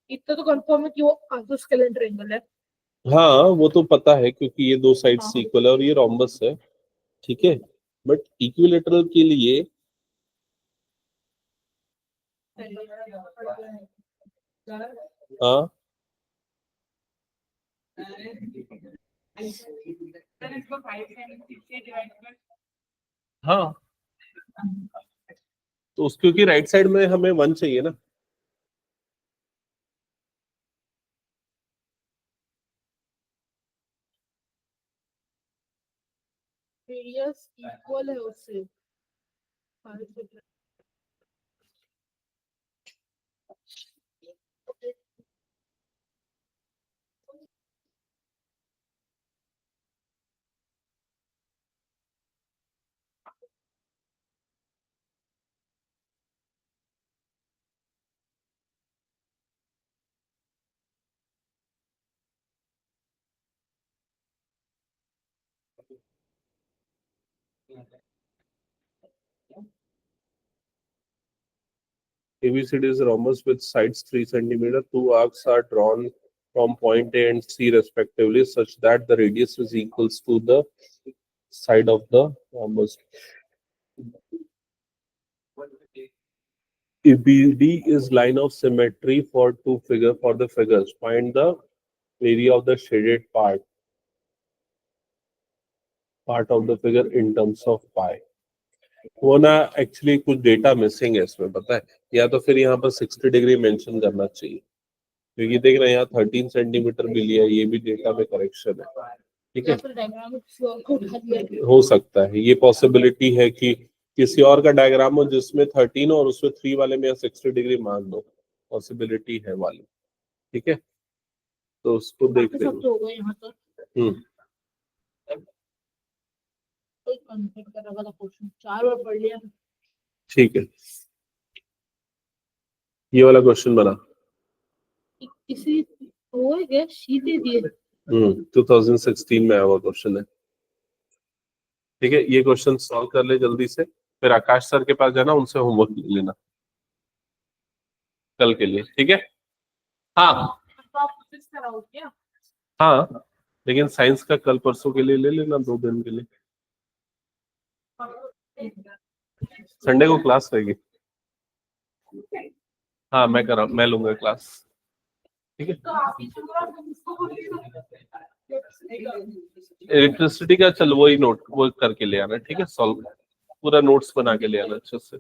इतना तो कंफर्म है कि वो आर्थोस्केलेटल ट्रायंगल है। हाँ वो तो पता है क्योंकि ये दो साइड्स हाँ। इक्वल है और ये रोम्बस है, ठीक है, बट इक्विलेटरल के लिए हाँ हाँ, तो उस क्योंकि राइट साइड में हमें 1 चाहिए ना। रेडियस इक्वल है उससे। ABCD is a rhombus with sides 3 centimeter. Two arcs are drawn from point A and C respectively, such that the radius is equals to the side of the rhombus. ABD is line of symmetry for the figures. Find the area of the shaded part of the figure in terms of pi. वो ना actually कुछ data missing है इसमें, पता है, या तो फिर यहाँ पर 60 डिग्री मेंशन करना चाहिए, क्योंकि देख रहे हैं यहाँ 13 सेंटीमीटर भी लिया, ये भी डेटा में करेक्शन है, ठीक है। हो सकता है, ये पॉसिबिलिटी है कि किसी और का डायग्राम हो जिसमें 13 और उसमें 3 वाले में 60 डिग्री मान दो, पॉसिबिलिटी है वाली, ठीक है, तो उसको देख लेंगे। चार बार पढ़ लिया, ठीक है, ये वाला क्वेश्चन बना किसी सीधे दिए 2016 में आया हुआ क्वेश्चन है, ठीक है। ये क्वेश्चन सॉल्व कर ले जल्दी से, फिर आकाश सर के पास जाना, उनसे होमवर्क ले लेना कल के लिए, ठीक है। हाँ हाँ, लेकिन साइंस का कल परसों के लिए ले लेना, 2 दिन के लिए, संडे को क्लास रहेगी। हाँ मैं लूंगा क्लास, ठीक है। इलेक्ट्रिसिटी का चल वो करके ले आना, ठीक है, सॉल्व पूरा नोट्स बना के ले आना अच्छे से,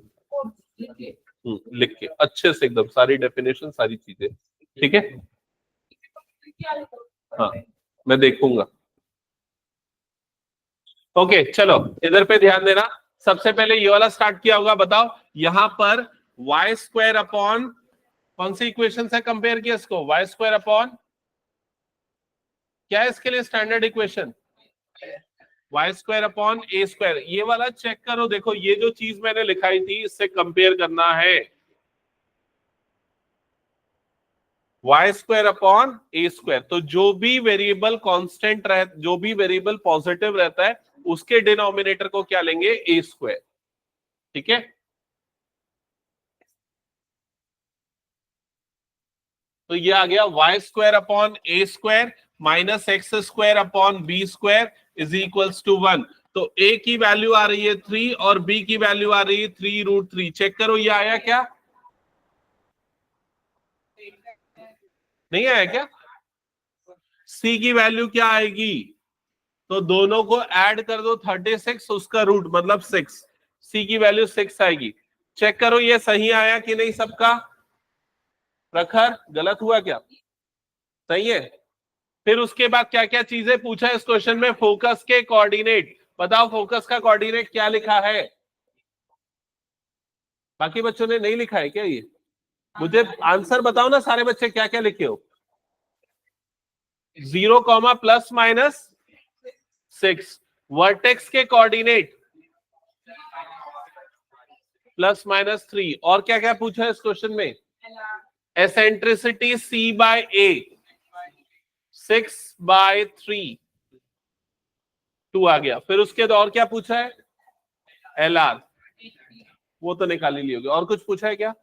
लिख के अच्छे से एकदम सारी डेफिनेशन सारी चीजें, ठीक है। हाँ मैं देखूंगा। ओके चलो इधर पे ध्यान देना, सबसे पहले ये वाला स्टार्ट किया होगा, बताओ यहाँ पर y स्क्वायर अपॉन कौन सी इक्वेशन से कंपेयर किया इसको, y स्क्वायर अपॉन क्या है इसके लिए standard equation, y square upon a square. ये वाला चेक करो, देखो ये जो चीज मैंने लिखाई थी इससे कंपेयर करना है, y square upon a square. तो जो भी वेरिएबल कांस्टेंट जो भी वेरिएबल पॉजिटिव रहता है उसके डिनोमिनेटर को क्या लेंगे, a स्क्वायर, ठीक है। तो ये आ गया y square upon a square minus x square upon B square is equals to 1। तो a की वैल्यू आ रही है 3 और b की वैल्यू आ रही है 3√3। चेक करो ये आया क्या, नहीं आया क्या, c की वैल्यू क्या आएगी, तो दोनों को ऐड कर दो 36, उसका रूट मतलब 6, c की वैल्यू 6 आएगी। चेक करो ये सही आया कि नहीं सबका, प्रखर गलत हुआ क्या, सही है। फिर उसके बाद क्या क्या चीजें पूछा इस क्वेश्चन में, फोकस के कोऑर्डिनेट, बताओ फोकस का कोऑर्डिनेट क्या लिखा है, बाकी बच्चों ने नहीं लिखा है क्या, ये मुझे आंसर बताओ ना सारे बच्चे क्या क्या लिखे हो, 0, प्लस माइनस 6, वर्टेक्स के कोऑर्डिनेट प्लस माइनस 3, और क्या क्या पूछा है इस क्वेश्चन में, एसेंट्रिसिटी c बाय a 6/3 2 आ गया। फिर उसके बाद और क्या पूछा है, LR, वो तो निकाल ही ली होगी। और कुछ पूछा है क्या,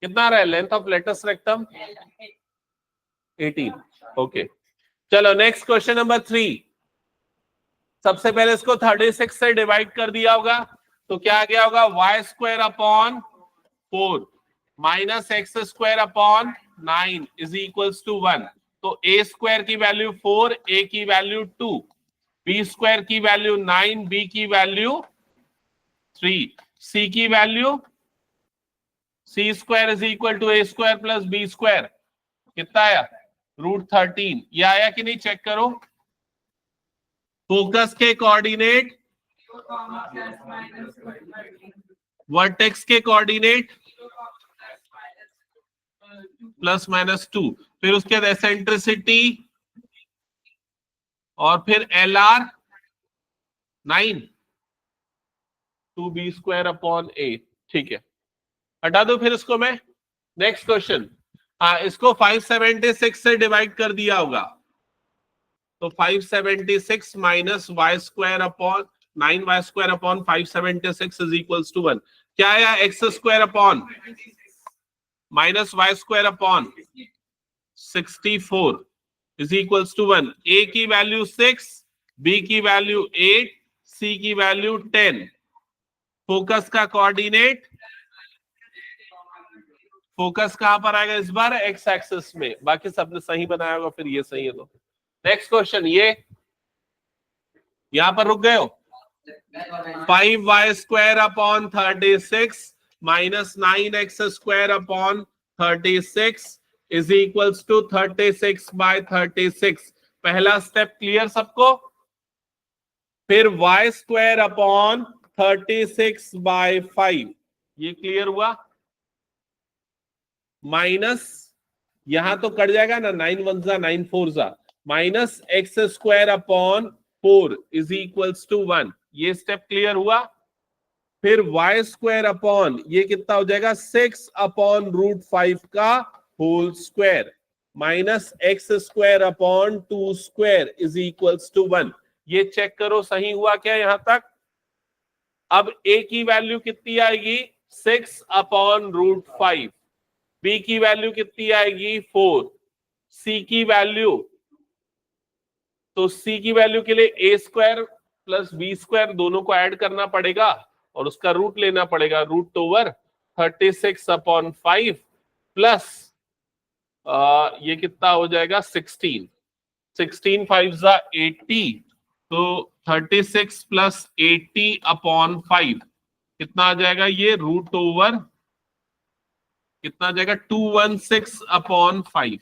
कितना आ रहा है length of latus rectum 18, okay. चलो नेक्स्ट क्वेश्चन नंबर 3, सबसे पहले इसको 36 से डिवाइड कर दिया होगा, तो क्या आ गया होगा, y square upon 4 minus x square upon 9 is equals to 1। तो a स्क्वायर की वैल्यू 4, a की वैल्यू 2, b स्क्वायर की वैल्यू 9, b की वैल्यू 3, c की value c square is equal to a square plus b square, कितना आया, √13। ये आया कि नहीं चेक करो, फोकस के कोऑर्डिनेट, वर्टेक्स के कोऑर्डिनेट प्लस माइनस 2, फिर उसके बाद एसेंट्रिसिटी और फिर LR 9 2b square upon a। ठीक है, हटा दो फिर इसको मैं। नेक्स्ट क्वेश्चन, हाँ इसको 576 से डिवाइड कर दिया होगा, तो 576 minus Y square upon 9y square upon 576 is equals to 1। क्या आया, x square upon minus Y square upon 64 is equals to 1। a की वैल्यू 6, b की वैल्यू 8, c की वैल्यू 10। फोकस का कोऑर्डिनेट, फोकस कहां पर आएगा इस बार, एक्स एक्सिस में। बाकी सबने सही बनाया होगा, फिर ये सही है। तो नेक्स्ट क्वेश्चन, ये यहां पर रुक गए हो। 5y square upon 36 minus 9x square upon 36 is equals to 36 by 36। पहला स्टेप क्लियर सबको। फिर y स्क्वायर अपॉन 36 बाय 5, ये क्लियर हुआ। माइनस यहां तो कट जाएगा ना, 9 1 जा 9 4 जा, minus x square upon 4 is equals to 1। ये स्टेप क्लियर हुआ। फिर y स्क्वायर अपॉन ये कितना हो जाएगा, 6 अपॉन रूट 5 का whole square minus x square upon 2 square is equals to 1। ये चेक करो सही हुआ क्या यहां तक। अब a की वैल्यू कितनी आएगी, 6 अपॉन रूट 5, b की वैल्यू कितनी आएगी 4, c की वैल्यू, तो c की वैल्यू के लिए a square plus b square दोनों को ऐड करना पड़ेगा और उसका रूट लेना पड़ेगा, रूट ओवर 36 अपॉन 5 प्लस ये कितना हो जाएगा 16, 16 5 जा 80, तो 36 प्लस 80 अपॉन 5 कितना आ जाएगा, ये रूट ओवर कितना आ जाएगा 216 अपॉन 5।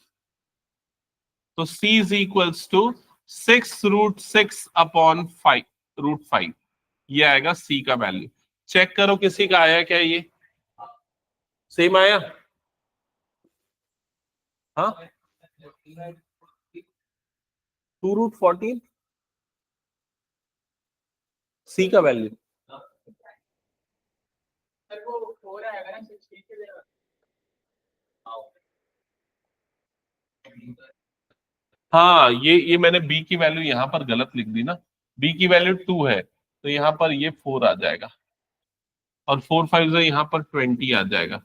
तो c is equals to 6 root 6 upon 5 root 5, ये आएगा c का वैल्यू। चेक करो किसी का आया क्या, ये सेम आया। हाँ 2 रूट 14 c का वैल्यू। हाँ ये मैंने b की वैल्यू यहां पर गलत लिख दी ना, b की वैल्यू 2 है तो यहां पर ये 4 आ जाएगा और 4 5 से यहां पर 20 आ जाएगा।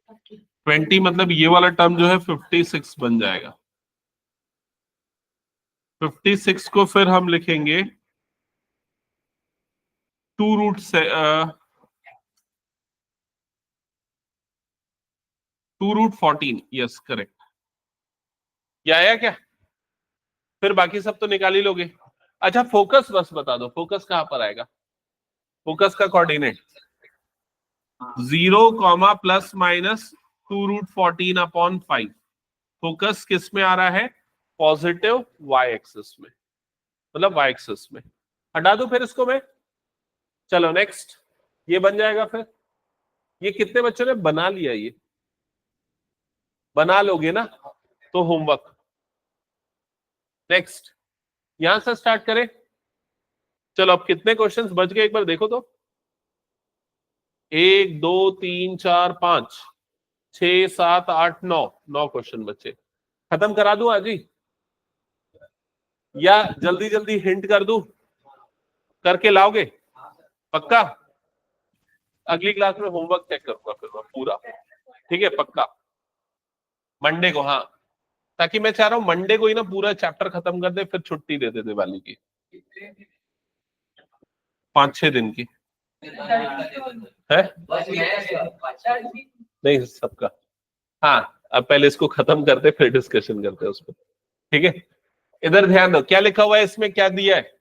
Okay. 20 मतलब ये वाला टर्म जो है 56 बन जाएगा। 56 को फिर हम लिखेंगे 2 रूट से 2 रूट 14, यस करेक्ट। ये आया क्या, फिर बाकी सब तो निकाल ही लोगे। अच्छा फोकस बस बता दो, फोकस कहां पर आएगा, फोकस का coordinate 0 comma plus minus 2 root 14 upon 5। Focus किस में आ रहा है, पॉजिटिव y एक्सिस में, मतलब y एक्सिस में। हटा दो फिर इसको मैं। चलो नेक्स्ट, ये बन जाएगा। फिर ये कितने बच्चों ने बना लिया, ये बना लोगे ना तो होमवर्क। नेक्स्ट यहां से स्टार्ट करें। चलो अब कितने क्वेश्चंस बच गए एक बार देखो तो, 1 2 3 4 5 6 7 8 9 क्वेश्चन बचे। खत्म करा दूं आज ही या जल्दी जल्दी हिंट कर दूं, करके लाओगे पक्का। अगली क्लास में होमवर्क चेक करूंगा फिर मैं पूरा, ठीक है पक्का मंडे को। हाँ ताकि मैं चाह रहा हूँ मंडे को ही ना पूरा चैप्टर खत्म कर दे, फिर छुट्टी दे दे दिवाली की, 5-6 दिन की है नहीं सबका। हाँ अब पहले इसको खत्म करते फिर डिस्कशन करते हैं उस पर, ठीक है। इधर ध्यान दो क्या लिखा हुआ है इसमें, क्या दिया है,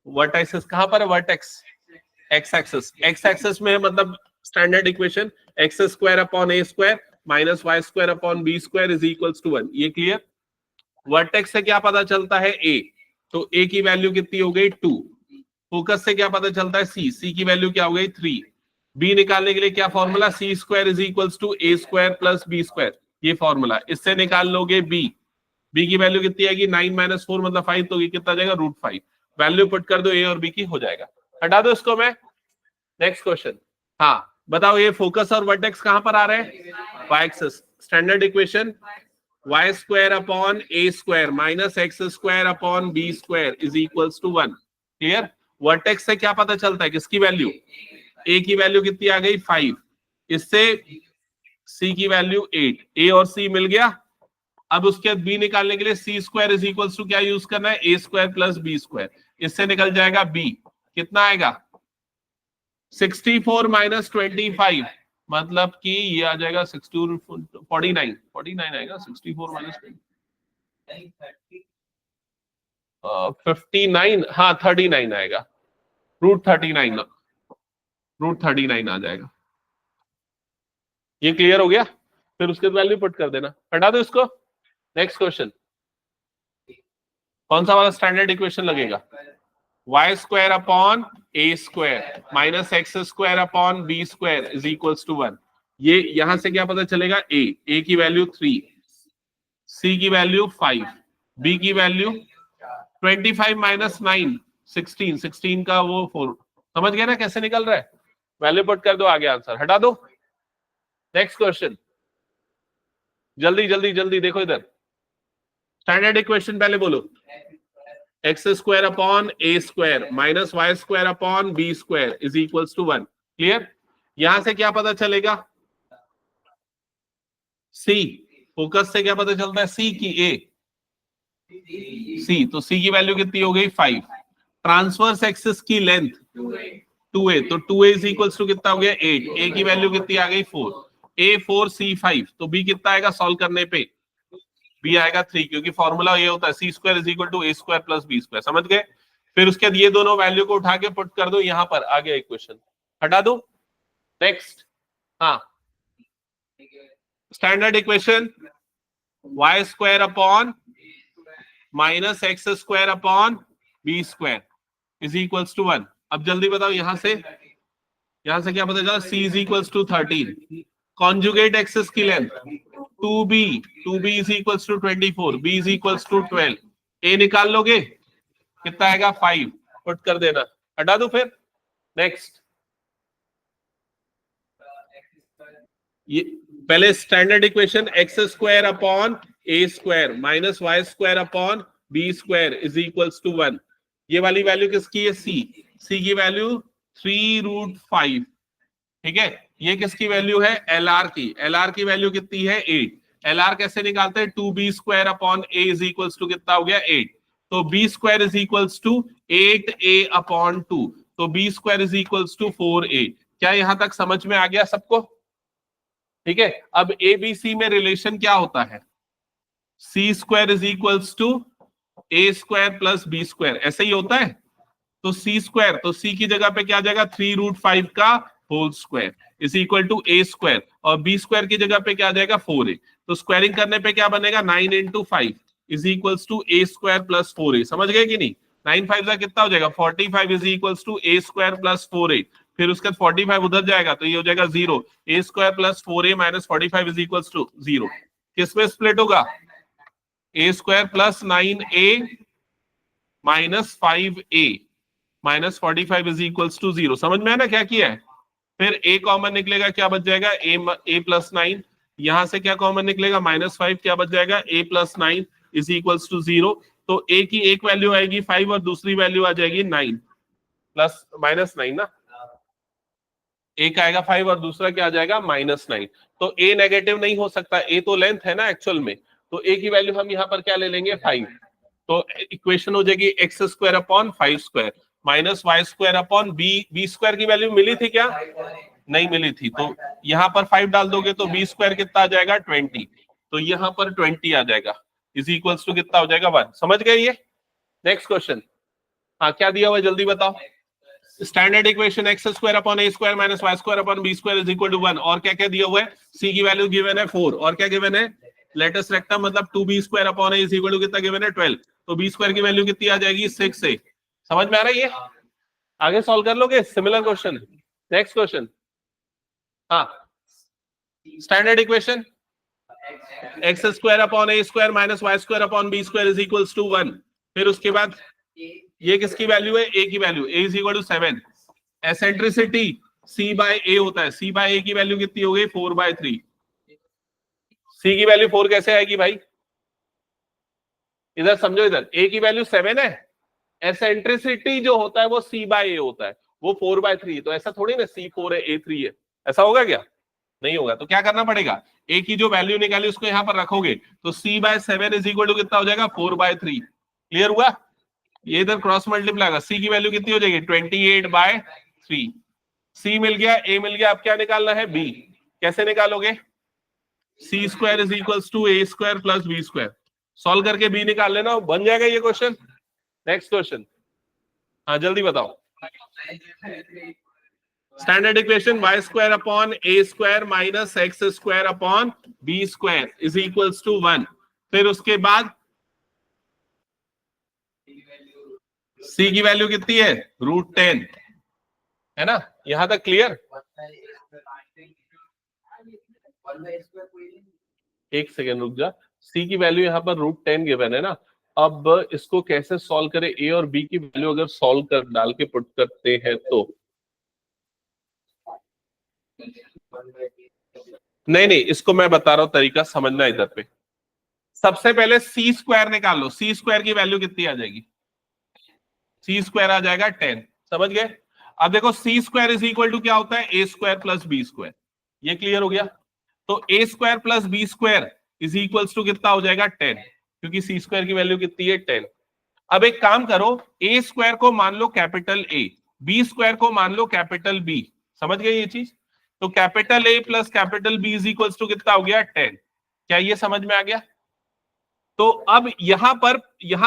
वर्टेक्स कहां पर है, vertex x axis, x axis में है मतलब standard equation x square upon A square minus Y square upon B square is equals to 1। ये क्लियर? वर्टेक्स से क्या पता चलता है? ए, तो ए की वैल्यू कितनी हो गई? 2। फोकस से क्या पता चलता है? सी, सी की वैल्यू क्या हो गई? 3। बी निकालने के लिए क्या formula? C square is equals to a square plus b square, ये फॉर्मूला। इससे निकाल लोगे बी, बी की वैल्यू कितनी आएगी? 9 माइनस 4 मतलब 5, तो ये कितना जाएगा? √5। वैल्यू पुट कर दो ए और बी की, हो जाएगा। हटा दो इसको मैं। Next question. हाँ बताओ, ये फोकस और वर्टेक्स कहां पर आ रहे हैं? Y axis. Standard equation y square upon A square minus x square upon B square is equals to 1। Clear? Vertex से क्या पता चलता है? किसकी वैल्यू? ए की वैल्यू कितनी आ गई? 5। इससे सी की वैल्यू 8। ए और सी मिल गया। अब उसके बाद बी निकालने के लिए सी स्क्वायर इज इक्वल्स टू क्या यूज करना है? A square plus b square. इससे निकल जाएगा बी, कितना आएगा? 64 माइनस 25, मतलब कि ये आ जाएगा 49 आएगा। 64 माइनस 59, हाँ 39 आएगा। √39 आ जाएगा। ये क्लियर हो गया? फिर उसके बाद वैल्यू पुट कर देना। हटा दो इसको। Next question. कौन सा वाला स्टैंडर्ड इक्वेशन लगेगा? Y square upon A square minus x square upon B square is equals to 1। ये यहां से क्या पता चलेगा? ए की वैल्यू 3, सी की वैल्यू 5, बी की वैल्यू 25 माइनस 9 16, 16 का वो 4। समझ गए ना कैसे निकल रहा है? वैल्यू पुट कर दो, आगे आंसर। हटा दो। Next question. जल्दी जल्दी जल्दी देखो इधर। स्टैंडर्ड इक्वेशन पहले बोलो। X square upon A square minus Y square upon B square is equals to 1। Clear? यहां से क्या पता चलेगा? सी। फोकस से क्या पता चलता है? सी की ए, सी, तो सी की वैल्यू कितनी हो गई? 5। ट्रांसवर्स एक्सिस की लेंथ 2a, तो 2a इज इक्वल्स टू कितना हो गया? 8। ए की वैल्यू कितनी आ गई? 4। ए 4, सी 5, तो बी कितना आएगा सॉल्व करने पे? बी आएगा 3, क्योंकि फॉर्मूला ये होता है c square is equal to a square plus b square. समझ गए? फिर उसके बाद ये दोनों वैल्यू को उठा के पुट कर दो यहां पर, आ गया इक्वेशन। हटा दो। नेक्स्ट। हाँ, standard equation y square upon minus x square upon B square is equals to 1। अब जल्दी बताओ यहां से क्या पता चला? C is equals to 13। Conjugate axis की length 2b is equals to 24, b is equals to 12। A निकाल लोगे, कितना आएगा? 5। पुट कर देना। हटा दो फिर। नेक्स्ट। ये पहले standard equation x square upon A square minus Y square upon B square is equals to 1। ये वाली वैल्यू किसकी है? सी की वैल्यू 3√5। ठीक है? ये किसकी वैल्यू है? एलआर की। एलआर की वैल्यू कितनी है? 8। एलआर कैसे निकालते हैं? 2b square upon a is equals to कितना हो गया? 8। तो b square is equals to 8a upon 2, तो b square is equals to 4a। क्या यहां तक समझ में आ गया सबको? ठीक है? अब ए बी सी में रिलेशन क्या होता है? C square is equals to a square plus b square, ऐसे ही होता है। तो सी स्क्वायर, तो सी की जगह पे क्या आ जाएगा? 3√5 का whole square is equal to a square, और बी स्क्वायर की जगह पे क्या आ जाएगा? 4a। तो स्क्वायरिंग करने पे क्या बनेगा? 9 × 5 is equals to a square plus 4a। समझ गए कि नहीं? 9 5 का कितना हो जाएगा? 45 is equals to a square plus 4a। फिर उसके बाद 45 उधर जाएगा तो ये हो जाएगा 0। A square plus 4a minus 45 is equals to 0। किसमें स्प्लिट होगा? A square plus 9a minus 5a minus 45 is equals to 0। समझ में है ना क्या किया है? फिर a कॉमन निकलेगा, क्या बच जाएगा? a plus 9। यहां से क्या कॉमन निकलेगा? -5, क्या बच जाएगा? a plus 9 is equals to 0। तो a की एक वैल्यू आएगी 5 और दूसरी वैल्यू आ जाएगी 9 प्लस -9 ना। एक आएगा 5 और दूसरा क्या आ जाएगा? -9। तो a नेगेटिव नहीं हो सकता, a तो लेंथ है ना एक्चुअल में, तो a की वैल्यू हम यहाँ पर क्या ले लेंगे? 5। तो इक्वेशन हो जाएगी x square upon 5 square minus Y square upon B square की वैल्यू मिली थी क्या? नहीं मिली थी, तो यहाँ पर 5 डाल दोगे तो बी स्क्वायर कितना आ जाएगा? 20। तो यहाँ पर 20 आ जाएगा इज इक्वल्स टू कितना हो जाएगा? 1। समझ गए ये? Next question. हाँ, क्या दिया हुआ है जल्दी बताओ। Standard equation x square upon A square minus Y square upon B square is equal to 1। और क्या क्या दिया हुआ है, सी की वैल्यू गिवन है 4 और क्या गिवन है लेटेस्ट रेक्टम मतलब 2b square upon a is equal to कितना गिवन है 12। तो b स्क्वायर की वैल्यू कितनी आ जाएगी 6 a। समझ में आ रहा है ये? आगे सॉल्व कर लोगे सिमिलर क्वेश्चन। नेक्स्ट क्वेश्चन, हाँ standard equation x square upon A square minus Y square upon B square is equals to 1। फिर उसके बाद ये किसकी वैल्यू है, a की value, a is equal to 7। Eccentricity c by a होता है, c बाय a की वैल्यू कितनी हो गई 4/3। c की वैल्यू 4 कैसे आएगी भाई, इधर समझो, इधर a की वैल्यू 7 है, एसेंट्रिसिटी जो होता है वो c बाय a होता है, वो 4/3। तो ऐसा थोड़ी ना c 4 है a 3 है, ऐसा होगा क्या, नहीं होगा। तो क्या करना पड़ेगा, a की जो वैल्यू निकाली उसको यहां पर रखोगे तो c by 7 is equal to कितना हो जाएगा 4/3। क्लियर हुआ? ये इधर क्रॉस मल्टीप्लाई होगा, c की वैल्यू कितनी हो जाएगी 28/3। c मिल गया, a मिल गया, अब क्या निकालना है b। कैसे निकालोगे, c square is equals to a square plus b square. Solve करके b निकाल लेना, बन जाएगा ये क्वेश्चन। नेक्स्ट क्वेश्चन, हाँ जल्दी बताओ। Standard equation y square upon a square minus x square upon b square is equals to 1। फिर उसके बाद c की वैल्यू कितनी है √10, है ना, यहां तक क्लियर? एक सेकेंड रुक जा, c की वैल्यू यहां पर √10 गिवन है ना। अब इसको कैसे सॉल्व करें, a और b की वैल्यू अगर सॉल्व कर डाल के पुट करते हैं तो नहीं, इसको मैं बता रहा हूं तरीका, समझना इधर पे। सबसे पहले c स्क्वायर निकाल लो, c स्क्वायर की वैल्यू कितनी आ जाएगी, c स्क्वायर आ जाएगा 10। समझ गए? अब देखो c square is equal to क्या होता है a square plus b square, ये क्लियर हो गया। तो a square plus b square is equal to कितना हो जाएगा 10, क्योंकि c स्क्वायर की वैल्यू कितनी है 10। अब एक काम करो, a स्क्वायर को मान लो कैपिटल A, b स्क्वायर को मान लो कैपिटल B। समझ गए ये चीज? तो capital A plus capital B is equal to कितना हो गया 10। क्या ये समझ में आ गया? तो अब यहां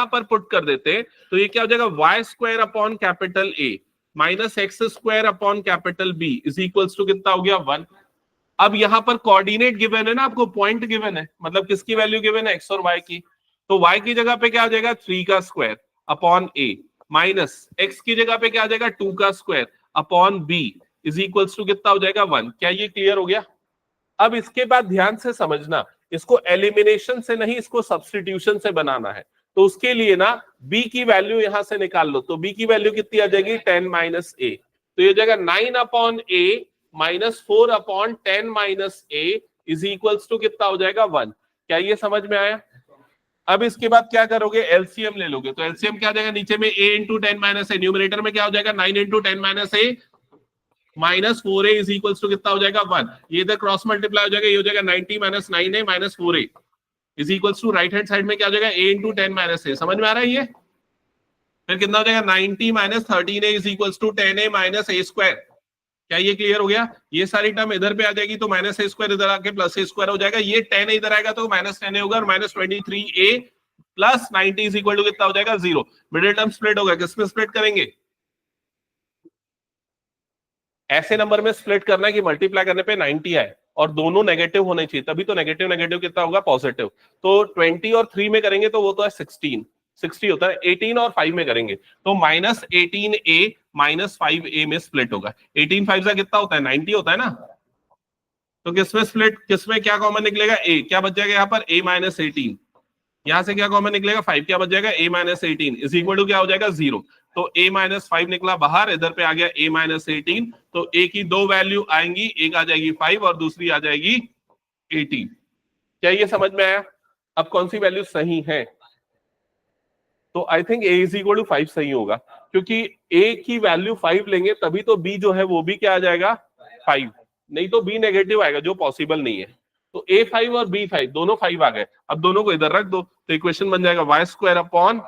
पर पुट कर देते, तो ये क्या हो जाएगा y square upon capital A minus x square upon capital B is equal to कितना हो गया 1। अब यहां पर कोऑर्डिनेट गिवन है ना, आपको पॉइंट गिवन है, मतलब किसकी वैल्यू गिवन है x और y की। तो y की जगह पे क्या आ जाएगा 3 का square upon a minus x की जगह पे क्या आ जाएगा 2 का square upon b is equal to कितना हो जाएगा 1। क्या ये क्लियर हो गया? अब इसके बाद ध्यान से समझना, इसको एलिमिनेशन से नहीं, इसको सब्स्टिट्यूशन से बनाना है। तो उसके लिए ना b की वैल्यू यहां से निकाल लो, तो b की वैल्यू कितनी आ जाएगी 10 माइनस a। तो ये जाएगा 9 upon a minus 4 upon 10 minus a is equals to कितना हो जाएगा 1। क्या ये समझ में आया? अब इसके बाद क्या करोगे, एलसीएम ले लोगे। तो एलसीएम क्या आ जाएगा, नीचे में a into 10 minus a, numerator में क्या हो जाएगा 9 into 10 minus a minus 4a is equals to कितना हो जाएगा 1। ये इधर क्रॉस मल्टीप्लाई हो जाएगा, ये हो जाएगा 90 minus 9a minus 4a is equals to right hand side में क्या हो जाएगा a इंटू 10 माइनस ए। समझ में आ रहा है ये? फिर कितना हो जाएगा 90 minus 13a is equals to 10a minus a square. क्या ये क्लियर हो गया? ये सारी टर्म इधर पे आ जाएगी, तो माइनस a स्क्वायर इधर आके प्लस a स्क्वायर हो जाएगा। ये 10 इधर आएगा तो माइनस 10a होगा, और minus 23a plus 90 is equal to कितना हो जाएगा 0। मिडिल टर्म स्प्लिट होगा, किसमें स्प्लिट करेंगे? ऐसे नंबर में स्प्लिट करना है कि मल्टीप्लाई करने पे 90 आए और दोनों नेगेटिव होने चाहिए, तभी तो नेगेटिव नेगेटिव कितना होगा पॉजिटिव। तो 20 और 3 में करेंगे तो वो तो है 60 होता है, 18 और 5 में करेंगे तो माइनस 18a माइनस 5a में स्प्लिट होगा। 18 5 का कितना होता है 90 होता है ना। तो किसमें स्प्लिट, किसमें क्या कॉमन निकलेगा a, क्या बच जाएगा यहाँ पर a माइनस 18, यहां से क्या कॉमन निकलेगा 5, क्या बच जाएगा a minus 18 is equal to क्या हो जाएगा 0। तो a माइनस 5 निकला बाहर, इधर पे आ गया a माइनस 18। तो a की दो वैल्यू आएंगी, एक आ जाएगी 5 और दूसरी आ जाएगी 18। क्या ये समझ में आया? अब कौन सी वैल्यू सही है? तो I think a is equal to 5 सही होगा, क्योंकि a की वैल्यू 5 लेंगे तभी तो b जो है वो भी क्या आ जाएगा 5, नहीं तो b नेगेटिव आएगा जो पॉसिबल नहीं है। तो a 5 और b 5 दोनों 5 आ गए। अब दोनों को इधर रख दो तो इक्वेशन बन जाएगा y square upon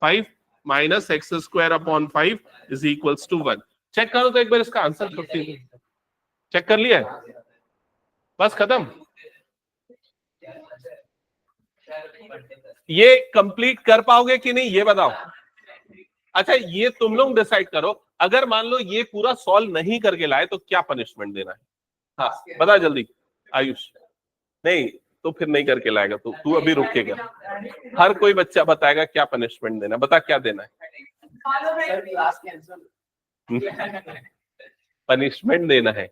5 minus x square upon 5 is equals to 1। Check करो तो एक बार इसका आंसर 15 चेक कर लिया है, बस खत्म। ये कंप्लीट कर पाओगे कि नहीं ये बताओ। अच्छा ये तुम लोग डिसाइड करो, अगर मान लो ये पूरा सॉल्व नहीं करके लाए तो क्या पनिशमेंट देना है? हाँ बता जल्दी आयुष। नहीं तो फिर नहीं करके लाएगा तो तू अभी रुकेगा। हर कोई बच्चा बताएगा क्या पनिशमेंट देना, बता क्या देना है? पनिशमेंट देना है,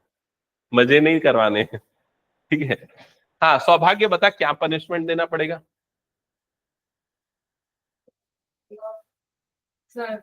मजे नहीं करवाने हैं, ठीक है। हाँ सौभाग्य बता क्या पनिशमेंट देना पड़ेगा? Sir,